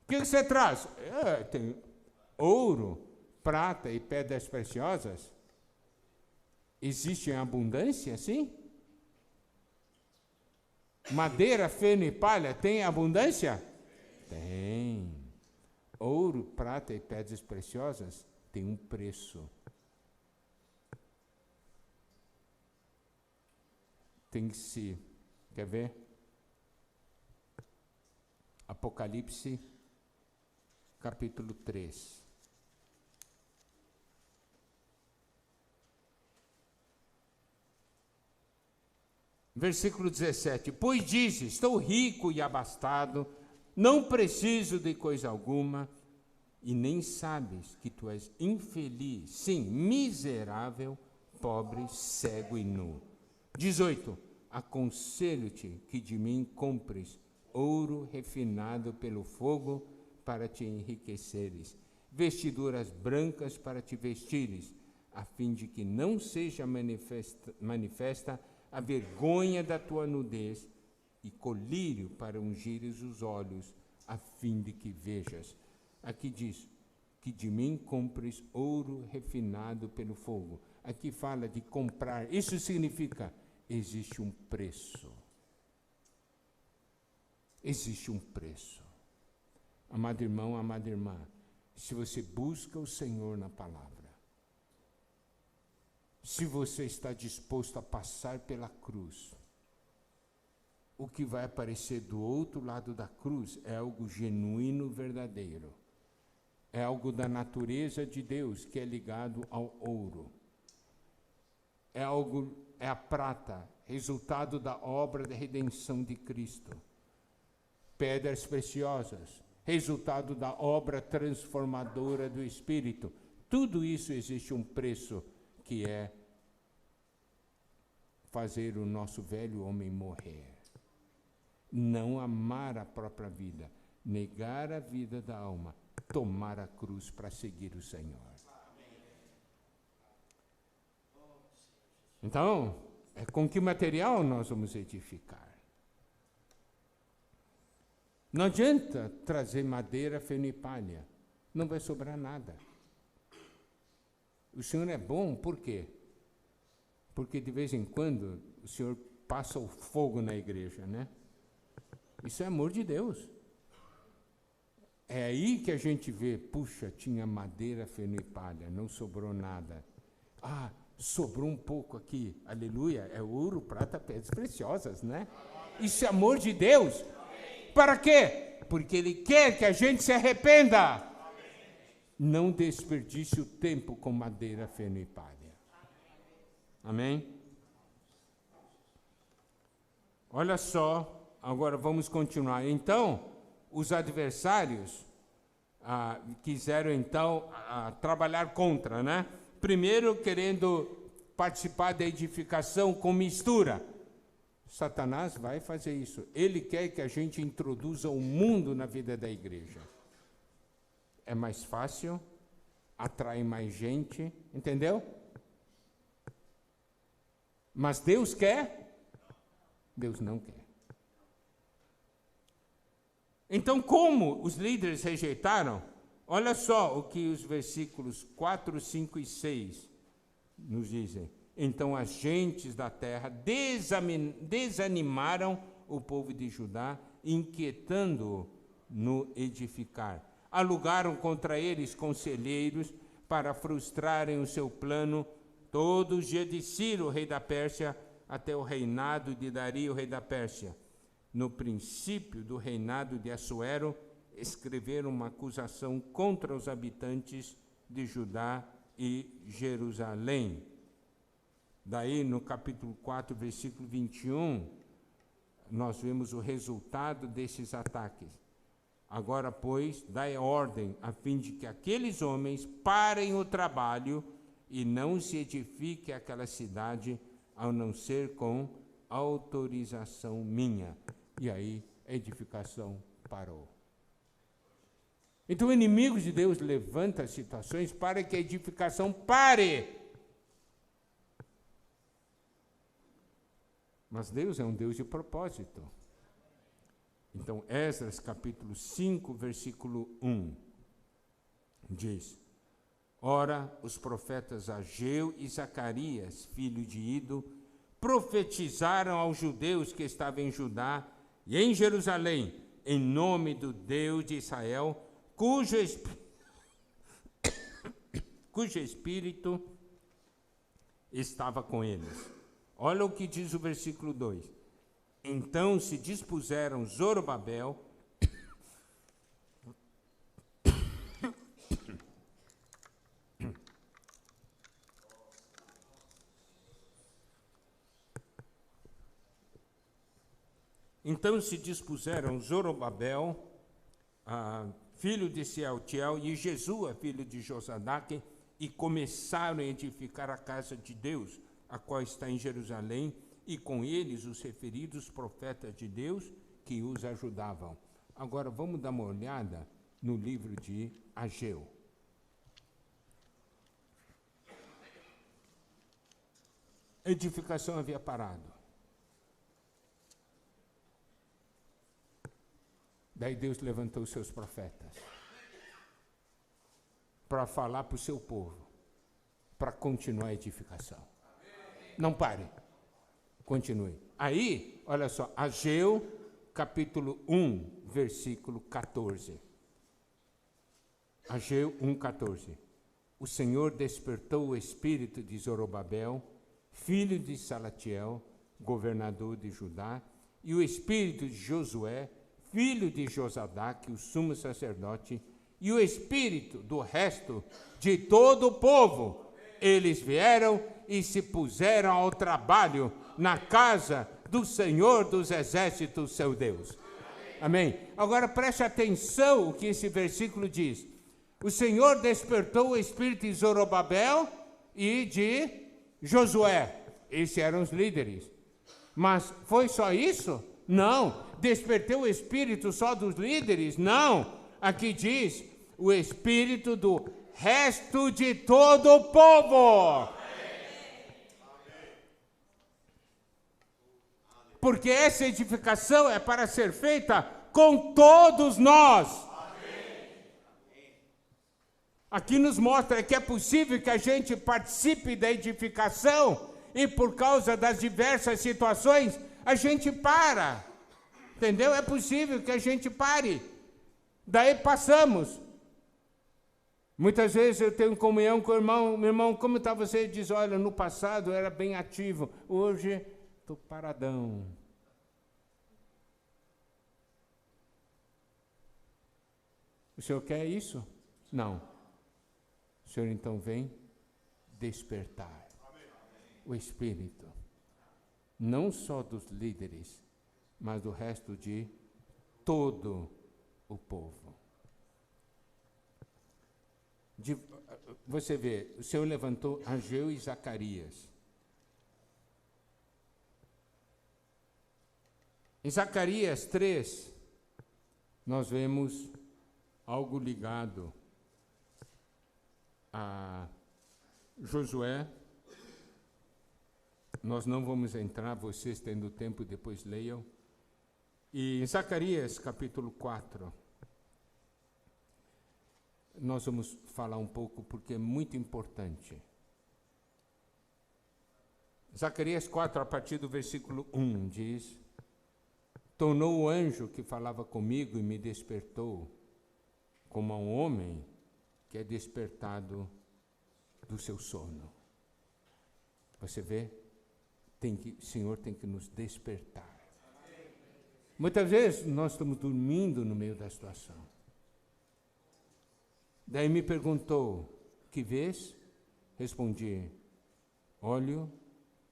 O que você traz? Tem ouro, prata e pedras preciosas. Existe em abundância, sim? Madeira, feno e palha, tem abundância? Tem. Ouro, prata e pedras preciosas tem um preço. Tem que se... Quer ver? Apocalipse, capítulo 3. Versículo 17. Pois diz, estou rico e abastado, não preciso de coisa alguma, e nem sabes que tu és infeliz, sim, miserável, pobre, cego e nu. 18. Aconselho-te que de mim compres ouro refinado pelo fogo para te enriqueceres, vestiduras brancas para te vestires, a fim de que não seja manifesta a vergonha da tua nudez, e colírio para ungires os olhos, a fim de que vejas. Aqui diz que de mim compres ouro refinado pelo fogo. Aqui fala de comprar. Isso significa, existe um preço. Existe um preço. Amado irmão, amada irmã, se você busca o Senhor na palavra, se você está disposto a passar pela cruz, o que vai aparecer do outro lado da cruz é algo genuíno, verdadeiro. É algo da natureza de Deus que é ligado ao ouro. É a prata, resultado da obra de redenção de Cristo. Pedras preciosas, resultado da obra transformadora do Espírito. Tudo isso existe um preço, que é fazer o nosso velho homem morrer. Não amar a própria vida, negar a vida da alma, tomar a cruz para seguir o Senhor. Então, com que material nós vamos edificar? Não adianta trazer madeira, feno e palha, não vai sobrar nada. O Senhor é bom, por quê? Porque de vez em quando o Senhor passa o fogo na igreja, né? Isso é amor de Deus. É aí que a gente vê, puxa, tinha madeira, feno e palha, não sobrou nada. Ah, sobrou um pouco aqui, aleluia, é ouro, prata, pedras preciosas, né? Isso é amor de Deus. Para quê? Porque Ele quer que a gente se arrependa. Não desperdice o tempo com madeira, feno e palha. Amém? Olha só, agora vamos continuar. Então, os adversários quiseram então trabalhar contra, né? Primeiro, querendo participar da edificação com mistura. Satanás vai fazer isso. Ele quer que a gente introduza o mundo na vida da igreja. É mais fácil, atrai mais gente, entendeu? Mas Deus quer? Deus não quer. Então, como os líderes rejeitaram, olha só o que os versículos 4, 5 e 6 nos dizem. Então as gentes da terra desanimaram o povo de Judá, inquietando-o no edificar. Alugaram contra eles conselheiros para frustrarem o seu plano. Todo dia de Ciro, rei da Pérsia, até o reinado de Dario, rei da Pérsia. No princípio do reinado de Assuero, escreveram uma acusação contra os habitantes de Judá e Jerusalém. Daí, no capítulo 4, versículo 21, nós vemos o resultado desses ataques. Agora, pois, dai ordem a fim de que aqueles homens parem o trabalho e não se edifique aquela cidade, a não ser com autorização minha. E aí, a edificação parou. Então, o inimigo de Deus levanta situações para que a edificação pare. Mas Deus é um Deus de propósito. Então, Esdras, capítulo 5, versículo 1, diz: Ora, os profetas Ageu e Zacarias, filho de Ido, profetizaram aos judeus que estavam em Judá e em Jerusalém, em nome do Deus de Israel, cujo espírito estava com eles. Olha o que diz o versículo 2. Então se dispuseram Zorobabel, filho de Sealtiel, e Jesua, filho de Josadaque, e começaram a edificar a casa de Deus, a qual está em Jerusalém, e com eles os referidos profetas de Deus que os ajudavam. Agora vamos dar uma olhada no livro de Ageu. A edificação havia parado. Daí Deus levantou os seus profetas para falar para o seu povo, para continuar a edificação. Não pare, continue. Aí, olha só, Ageu, capítulo 1, versículo 14. Ageu 1, 14. O Senhor despertou o espírito de Zorobabel, filho de Salatiel, governador de Judá, e o espírito de Josué, filho de Josadaque, o sumo sacerdote, e o espírito do resto de todo o povo. Eles vieram e se puseram ao trabalho na casa do Senhor dos Exércitos, seu Deus. Amém? Agora preste atenção o que esse versículo diz. O Senhor despertou o espírito de Zorobabel e de Josué. Esses eram os líderes. Mas foi só isso? Não. Despertou o espírito só dos líderes? Não. Aqui diz o espírito do resto de todo o povo. Porque essa edificação é para ser feita com todos nós. Aqui nos mostra que é possível que a gente participe da edificação e por causa das diversas situações, a gente para. Entendeu? É possível que a gente pare. Daí passamos. Muitas vezes eu tenho comunhão com o irmão. Meu irmão, como está você? Ele diz, olha, no passado eu era bem ativo. Hoje estou paradão. O senhor quer isso? Não. O senhor então vem despertar o espírito, não só dos líderes, mas do resto de todo o povo. Você vê, o Senhor levantou Ageu e Zacarias. Em Zacarias 3, nós vemos algo ligado a Josué. Nós não vamos entrar, vocês tendo tempo, depois leiam. E em Zacarias, capítulo 4, nós vamos falar um pouco, porque é muito importante. Zacarias 4, a partir do versículo 1, diz: tornou o anjo que falava comigo e me despertou, como a um homem que é despertado do seu sono. Você vê? o Senhor tem que nos despertar. Muitas vezes nós estamos dormindo no meio da situação. Daí me perguntou, que vês? Respondi, olho,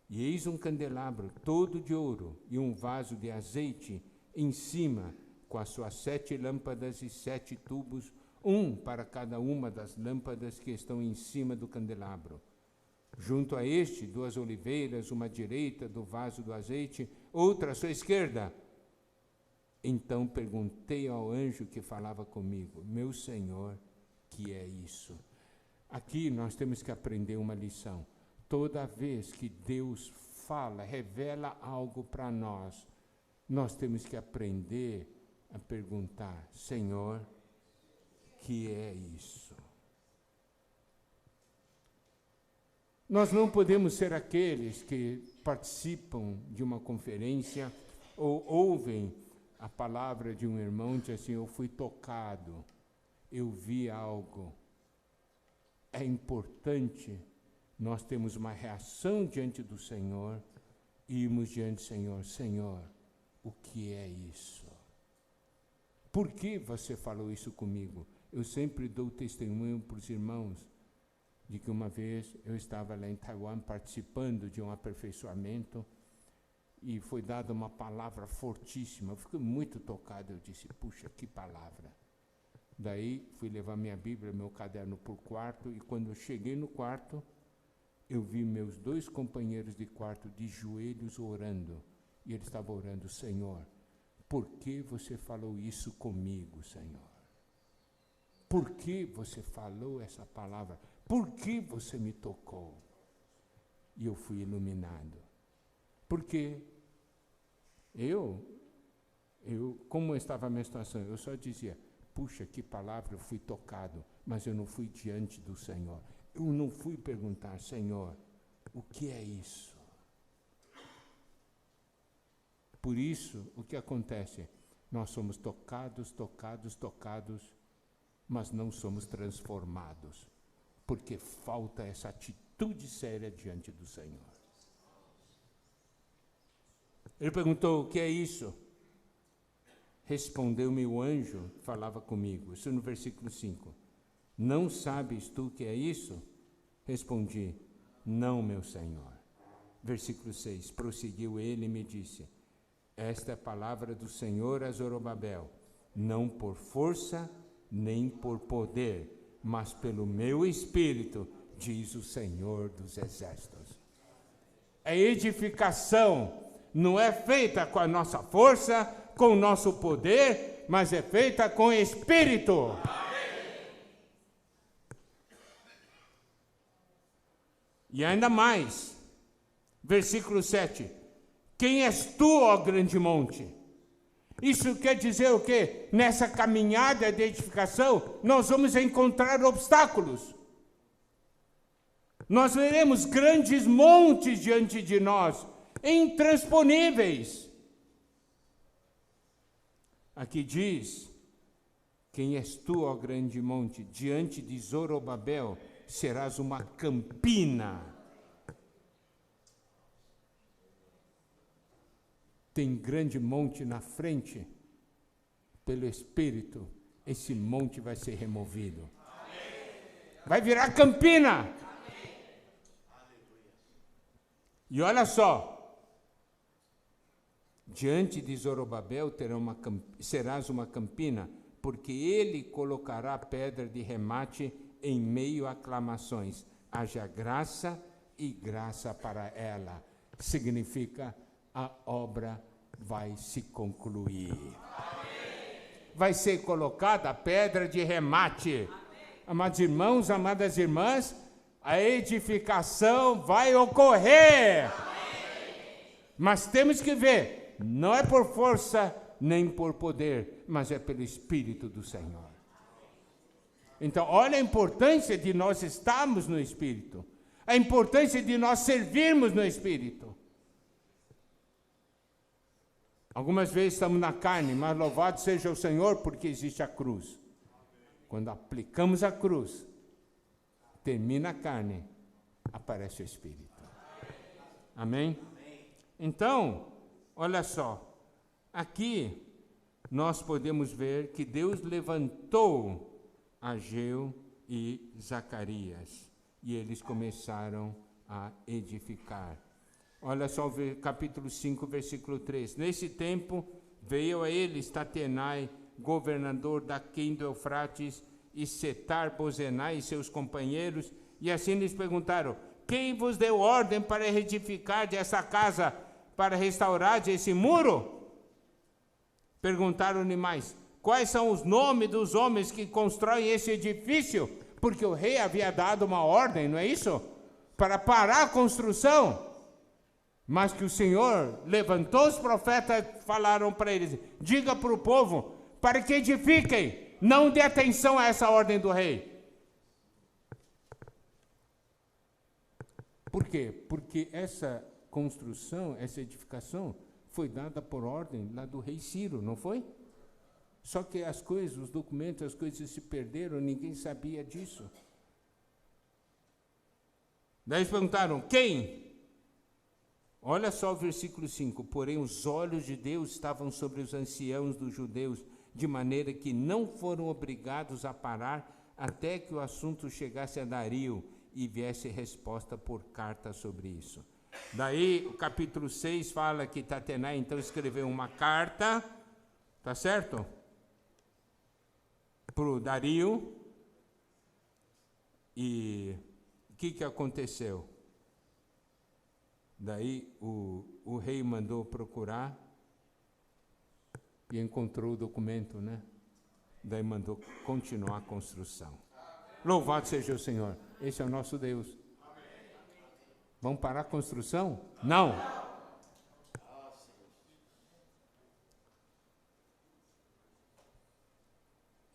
e eis um candelabro todo de ouro e um vaso de azeite em cima, com as suas 7 lâmpadas e 7 tubos, um para cada uma das lâmpadas que estão em cima do candelabro. Junto a este, 2 oliveiras, uma à direita do vaso do azeite, outra à sua esquerda. Então perguntei ao anjo que falava comigo, meu Senhor, que é isso? Aqui nós temos que aprender uma lição. Toda vez que Deus fala, revela algo para nós, nós temos que aprender a perguntar, Senhor, que é isso? Nós não podemos ser aqueles que participam de uma conferência ou ouvem a palavra de um irmão e dizem assim, eu fui tocado, eu vi algo. É importante nós termos uma reação diante do Senhor e irmos diante do Senhor. Senhor, o que é isso? Por que você falou isso comigo? Eu sempre dou testemunho para os irmãos de que uma vez eu estava lá em Taiwan participando de um aperfeiçoamento e foi dada uma palavra fortíssima. Eu fiquei muito tocado, eu disse, puxa, que palavra. Daí fui levar minha Bíblia, meu caderno para o quarto, e quando eu cheguei no quarto, eu vi meus 2 companheiros de quarto de joelhos orando. E eles estavam orando, Senhor, por que você falou isso comigo, Senhor? Por que você falou essa palavra? Por que você me tocou? E eu fui iluminado. Porque como estava a minha situação, eu só dizia, puxa, que palavra, eu fui tocado, mas eu não fui diante do Senhor. Eu não fui perguntar, Senhor, o que é isso? Por isso, o que acontece? Nós somos tocados, mas não somos transformados, porque falta essa atitude séria diante do Senhor. Ele perguntou, o que é isso? Respondeu-me o anjo que falava comigo. Isso no versículo 5. Não sabes tu o que é isso? Respondi, não, meu Senhor. Versículo 6. Prosseguiu ele e me disse, esta é a palavra do Senhor a Zorobabel, não por força nem por poder, mas pelo meu Espírito, diz o Senhor dos Exércitos. A edificação não é feita com a nossa força, com o nosso poder, mas é feita com Espírito. E ainda mais, versículo 7. Quem és tu, ó grande monte? Isso quer dizer o quê? Nessa caminhada de edificação, nós vamos encontrar obstáculos. Nós veremos grandes montes diante de nós, intransponíveis. Aqui diz, quem és tu, ó grande monte? Diante de Zorobabel serás uma campina. Tem grande monte na frente, pelo Espírito, esse monte vai ser removido. Vai virar campina. E olha só, diante de Zorobabel serás uma campina, porque ele colocará pedra de remate em meio a aclamações. Haja graça e graça para ela. Significa a obra vai se concluir. Vai ser colocada a pedra de remate. Amados irmãos, amadas irmãs, a edificação vai ocorrer. Mas temos que ver, não é por força nem por poder, mas é pelo Espírito do Senhor. Então, olha a importância de nós estarmos no Espírito, a importância de nós servirmos no Espírito. Algumas vezes estamos na carne, mas louvado seja o Senhor porque existe a cruz. Quando aplicamos a cruz, termina a carne, aparece o Espírito. Amém? Então, olha só, aqui nós podemos ver que Deus levantou Ageu e Zacarias, e eles começaram a edificar. Olha só o capítulo 5, versículo 3. Nesse tempo veio a eles Tatenai, governador daquém do Eufrates, e Setar-Bozenai e seus companheiros, e assim lhes perguntaram: quem vos deu ordem para edificar essa casa, para restaurar esse muro? Perguntaram-lhe mais: quais são os nomes dos homens que constroem esse edifício? Porque o rei havia dado uma ordem, não é isso? Para parar a construção. Mas que o Senhor levantou os profetas, falaram para eles: diga para o povo, para que edifiquem, não dê atenção a essa ordem do rei. Por quê? Porque essa construção, essa edificação, foi dada por ordem lá do rei Ciro, não foi? Só que as coisas, os documentos, as coisas se perderam, ninguém sabia disso. Daí eles perguntaram: quem? Olha só o versículo 5. Porém, os olhos de Deus estavam sobre os anciãos dos judeus, de maneira que não foram obrigados a parar até que o assunto chegasse a Dario e viesse resposta por carta sobre isso. Daí, o capítulo 6 fala que Tatenai, então, escreveu uma carta, tá certo? Para o Dario. E o que aconteceu? Daí, o rei mandou procurar e encontrou o documento, né? Daí mandou continuar a construção. Louvado seja o Senhor. Esse é o nosso Deus. Vamos parar a construção? Não.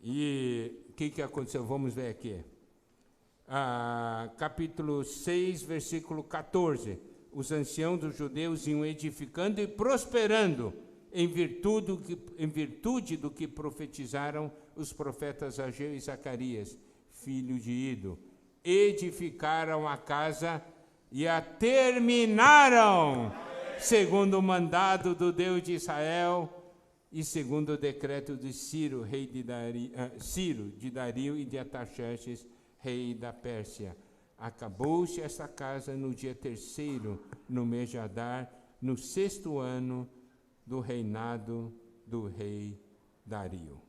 E o que aconteceu? Vamos ver aqui. Capítulo 6, versículo 14. Os anciãos dos judeus iam edificando e prosperando em virtude do que profetizaram os profetas Ageu e Zacarias, filho de Ido. Edificaram a casa e a terminaram, segundo o mandado do Deus de Israel e segundo o decreto de Ciro, rei de Dario e de Artaxerxes, rei da Pérsia. Acabou-se esta casa no dia 3º, no mês de Adar, no 6º ano do reinado do rei Dario.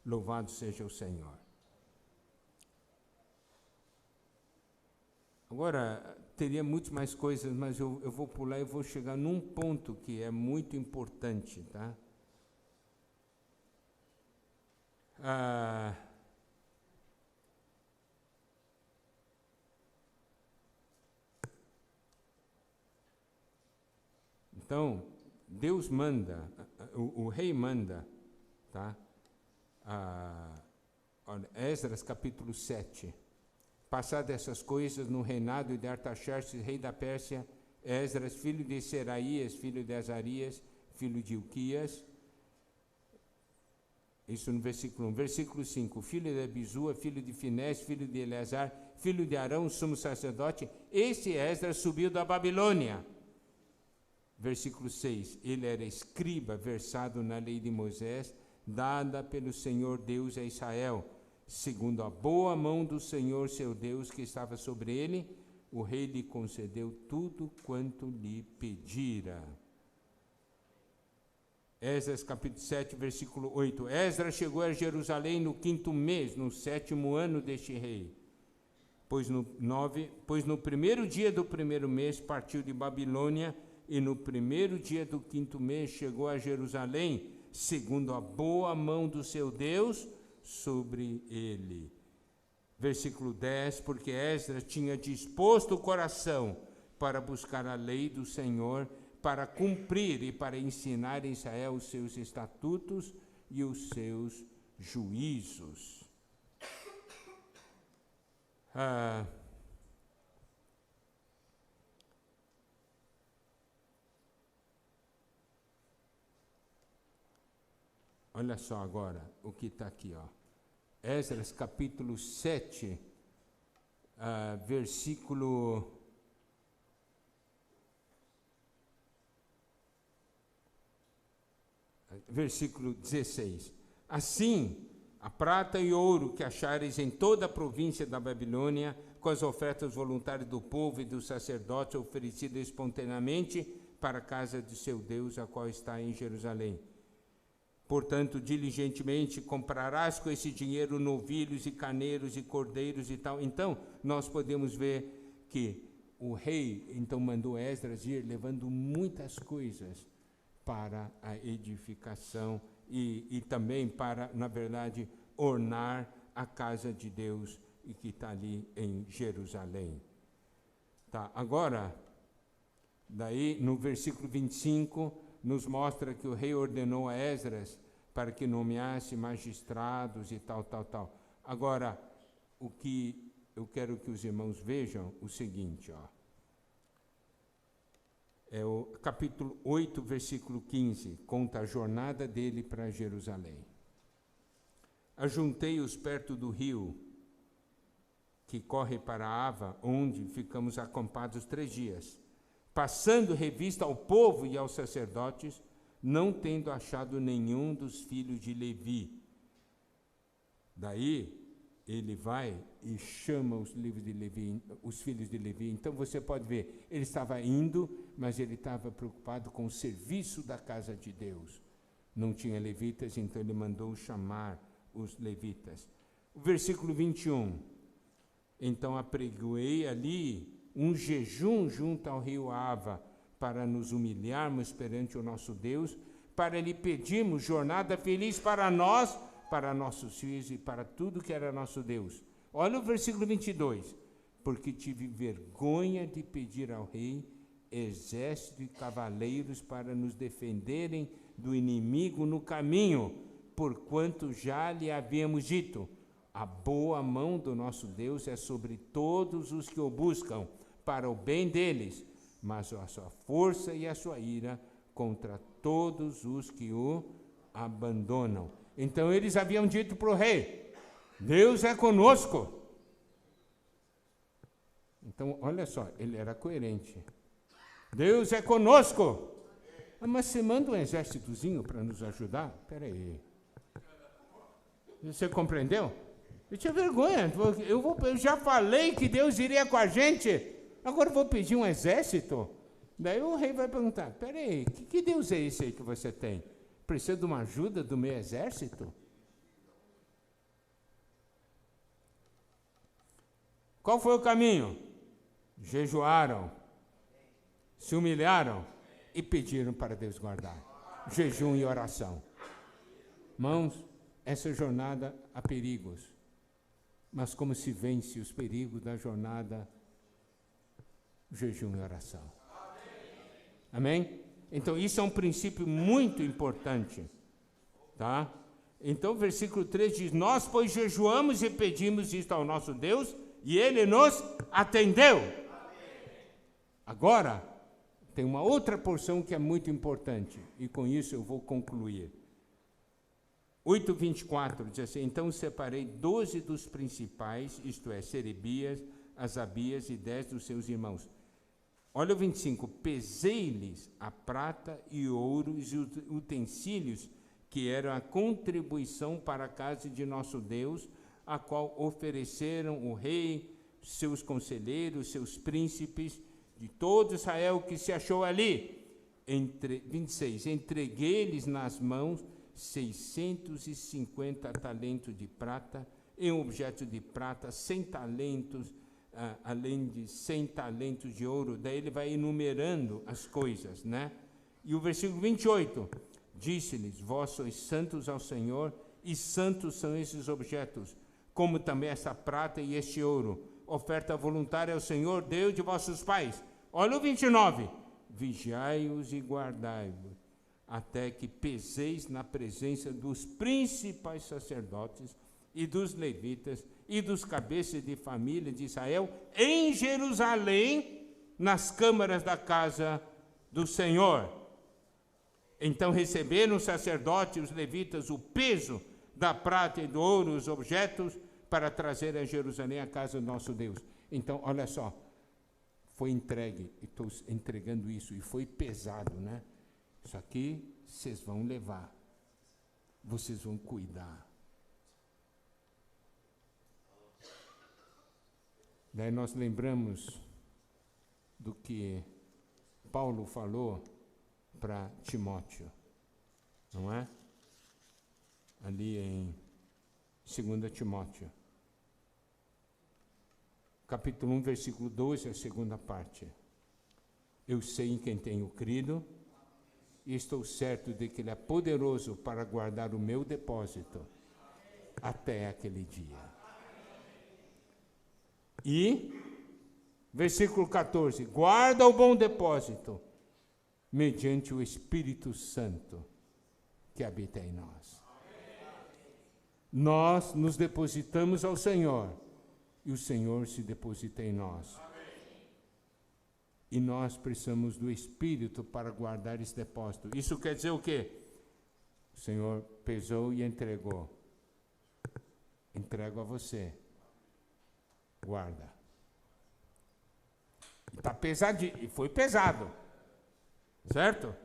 Louvado seja o Senhor. Agora, teria muito mais coisas, mas eu vou pular e vou chegar num ponto que é muito importante, tá? Então, Deus manda, o rei manda, tá? Esdras capítulo 7. Passadas essas coisas, no reinado de Artaxerxes, rei da Pérsia, Esdras, filho de Seraías, filho de Azarias, filho de Ilquias, isso no versículo 1. Versículo 5, filho de Abisua, filho de Finés, filho de Eleazar, filho de Arão, sumo sacerdote, esse Esdras subiu da Babilônia. Versículo 6, ele era escriba, versado na lei de Moisés, dada pelo Senhor Deus a Israel. Segundo a boa mão do Senhor seu Deus que estava sobre ele, o rei lhe concedeu tudo quanto lhe pedira. Esdras capítulo 7, versículo 8. Esdras chegou a Jerusalém no 5º mês, no 7º ano deste rei. Pois no 1º dia do 1º mês partiu de Babilônia, e no 1º dia do 5º mês chegou a Jerusalém, segundo a boa mão do seu Deus sobre ele. Versículo 10, porque Esdras tinha disposto o coração para buscar a lei do Senhor, para cumprir e para ensinar em Israel os seus estatutos e os seus juízos. Olha só agora o que está aqui, ó. Esdras capítulo 7, versículo versículo 16. Assim, a prata e ouro que achares em toda a província da Babilônia, com as ofertas voluntárias do povo e dos sacerdotes oferecidas espontaneamente para a casa de seu Deus, a qual está em Jerusalém. Portanto, diligentemente comprarás com esse dinheiro novilhos e carneiros e cordeiros e tal. Então, nós podemos ver que o rei então mandou Esdras ir levando muitas coisas para a edificação e também para, na verdade, ornar a casa de Deus e que está ali em Jerusalém. Tá, agora, daí no versículo 25, nos mostra que o rei ordenou a Esdras para que nomeasse magistrados e tal. Agora, o que eu quero que os irmãos vejam, o seguinte, é o capítulo 8, versículo 15, conta a jornada dele para Jerusalém. Ajuntei-os perto do rio, que corre para Ava, onde ficamos acampados 3 dias, passando revista ao povo e aos sacerdotes, não tendo achado nenhum dos filhos de Levi. Daí, ele vai e chama os filhos de Levi. Então, você pode ver, ele estava indo, mas ele estava preocupado com o serviço da casa de Deus. Não tinha levitas, então ele mandou chamar os levitas. O versículo 21. Então, apregoei ali um jejum junto ao rio Ava, para nos humilharmos perante o nosso Deus, para lhe pedirmos jornada feliz para nós, para nossos filhos e para tudo que era nosso Deus. Olha o versículo 22. Porque tive vergonha de pedir ao rei exército e cavaleiros para nos defenderem do inimigo no caminho, porquanto já lhe havíamos dito, a boa mão do nosso Deus é sobre todos os que o buscam, para o bem deles, mas a sua força e a sua ira contra todos os que o abandonam. Então eles haviam dito para o rei, Deus é conosco. Então, olha só, ele era coerente. Deus é conosco. Mas você manda um exércitozinho para nos ajudar? Espera aí. Você compreendeu? Eu tinha vergonha. Eu já falei que Deus iria com a gente. Agora eu vou pedir um exército? Daí o rei vai perguntar, espera aí, que Deus é esse aí que você tem? Precisa de uma ajuda do meu exército? Qual foi o caminho? Jejuaram, se humilharam e pediram para Deus guardar. Jejum e oração. Irmãos, essa jornada há perigos, mas como se vence os perigos da jornada? Jejum e oração. Amém? Então, isso é um princípio muito importante. Tá? Então, o versículo 3 diz, nós, pois, jejuamos e pedimos isto ao nosso Deus, e Ele nos atendeu. Agora, tem uma outra porção que é muito importante, e com isso eu vou concluir. 8:24 diz assim, então separei 12 dos principais, isto é, Serebias, Asabias e 10 dos seus irmãos. Olha o 25, pesei-lhes a prata e ouro e os utensílios que eram a contribuição para a casa de nosso Deus, a qual ofereceram o rei, seus conselheiros, seus príncipes, de todo Israel que se achou ali. 26, entreguei-lhes nas mãos 650 talentos de prata, em objeto de prata, 100 talentos, além de 100 talentos de ouro. Daí ele vai enumerando as coisas, né? E o versículo 28, disse-lhes, vós sois santos ao Senhor, e santos são esses objetos, como também essa prata e este ouro, oferta voluntária ao Senhor, Deus de vossos pais. Olha o 29, vigiai-os e guardai-os, até que peseis na presença dos principais sacerdotes e dos levitas e dos cabeças de família de Israel em Jerusalém, nas câmaras da casa do Senhor. Então receberam os sacerdotes e os levitas o peso da prata e do ouro, os objetos, para trazer a Jerusalém a casa do nosso Deus. Então, olha só, foi entregue, estou entregando isso, e foi pesado, né? Isso aqui vocês vão levar. vocês vão cuidar. Daí nós lembramos do que Paulo falou para Timóteo, não é? Ali em 2 Timóteo, capítulo 1, versículo 12, a segunda parte. Eu sei em quem tenho crido, e estou certo de que Ele é poderoso para guardar o meu depósito até aquele dia. E, versículo 14, guarda o bom depósito, mediante o Espírito Santo que habita em nós. Nós nos depositamos ao Senhor, e o Senhor se deposita em nós. E nós precisamos do Espírito para guardar esse depósito. Isso quer dizer o quê? O Senhor pesou e entregou. Entrego a você. Guarda. Está pesadinho. E foi pesado. Certo?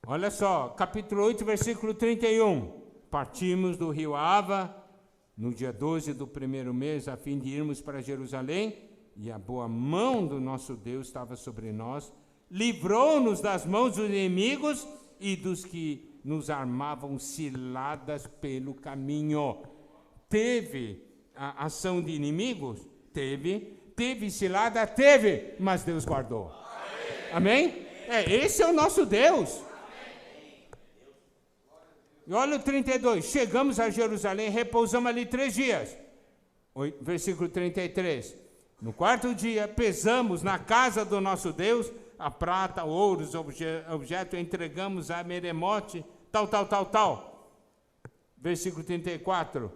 Olha só, capítulo 8, versículo 31. Partimos do rio Ava, no dia 12 do primeiro mês, a fim de irmos para Jerusalém, e a boa mão do nosso Deus estava sobre nós, livrou-nos das mãos dos inimigos e dos que nos armavam ciladas pelo caminho. Teve a ação de inimigos? Teve. Teve cilada? Teve, mas Deus guardou. Amém? Esse é o nosso Deus. E olha o 32, chegamos a Jerusalém, repousamos ali 3 dias. Versículo 33. No 4º dia, pesamos na casa do nosso Deus a prata, o ouro, os objetos, entregamos a Meremote, tal. Versículo 34.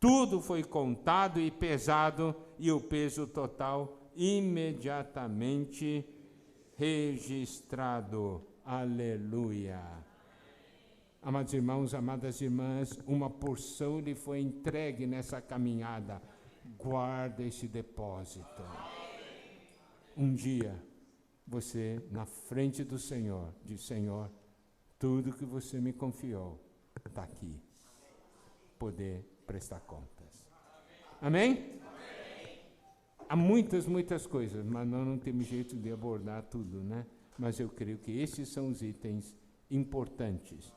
Tudo foi contado e pesado, e o peso total imediatamente registrado. Aleluia. Amados irmãos, amadas irmãs, uma porção lhe foi entregue nessa caminhada. Guarda esse depósito. Um dia, você, na frente do Senhor, diz: Senhor, tudo que você me confiou está aqui. Poder prestar contas. Amém? Há muitas coisas, mas nós não temos jeito de abordar tudo, né? Mas eu creio que esses são os itens importantes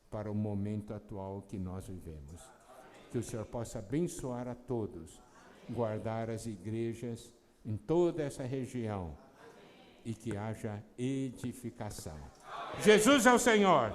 para o momento atual que nós vivemos. Que o Senhor possa abençoar a todos, guardar as igrejas em toda essa região e que haja edificação. Jesus é o Senhor.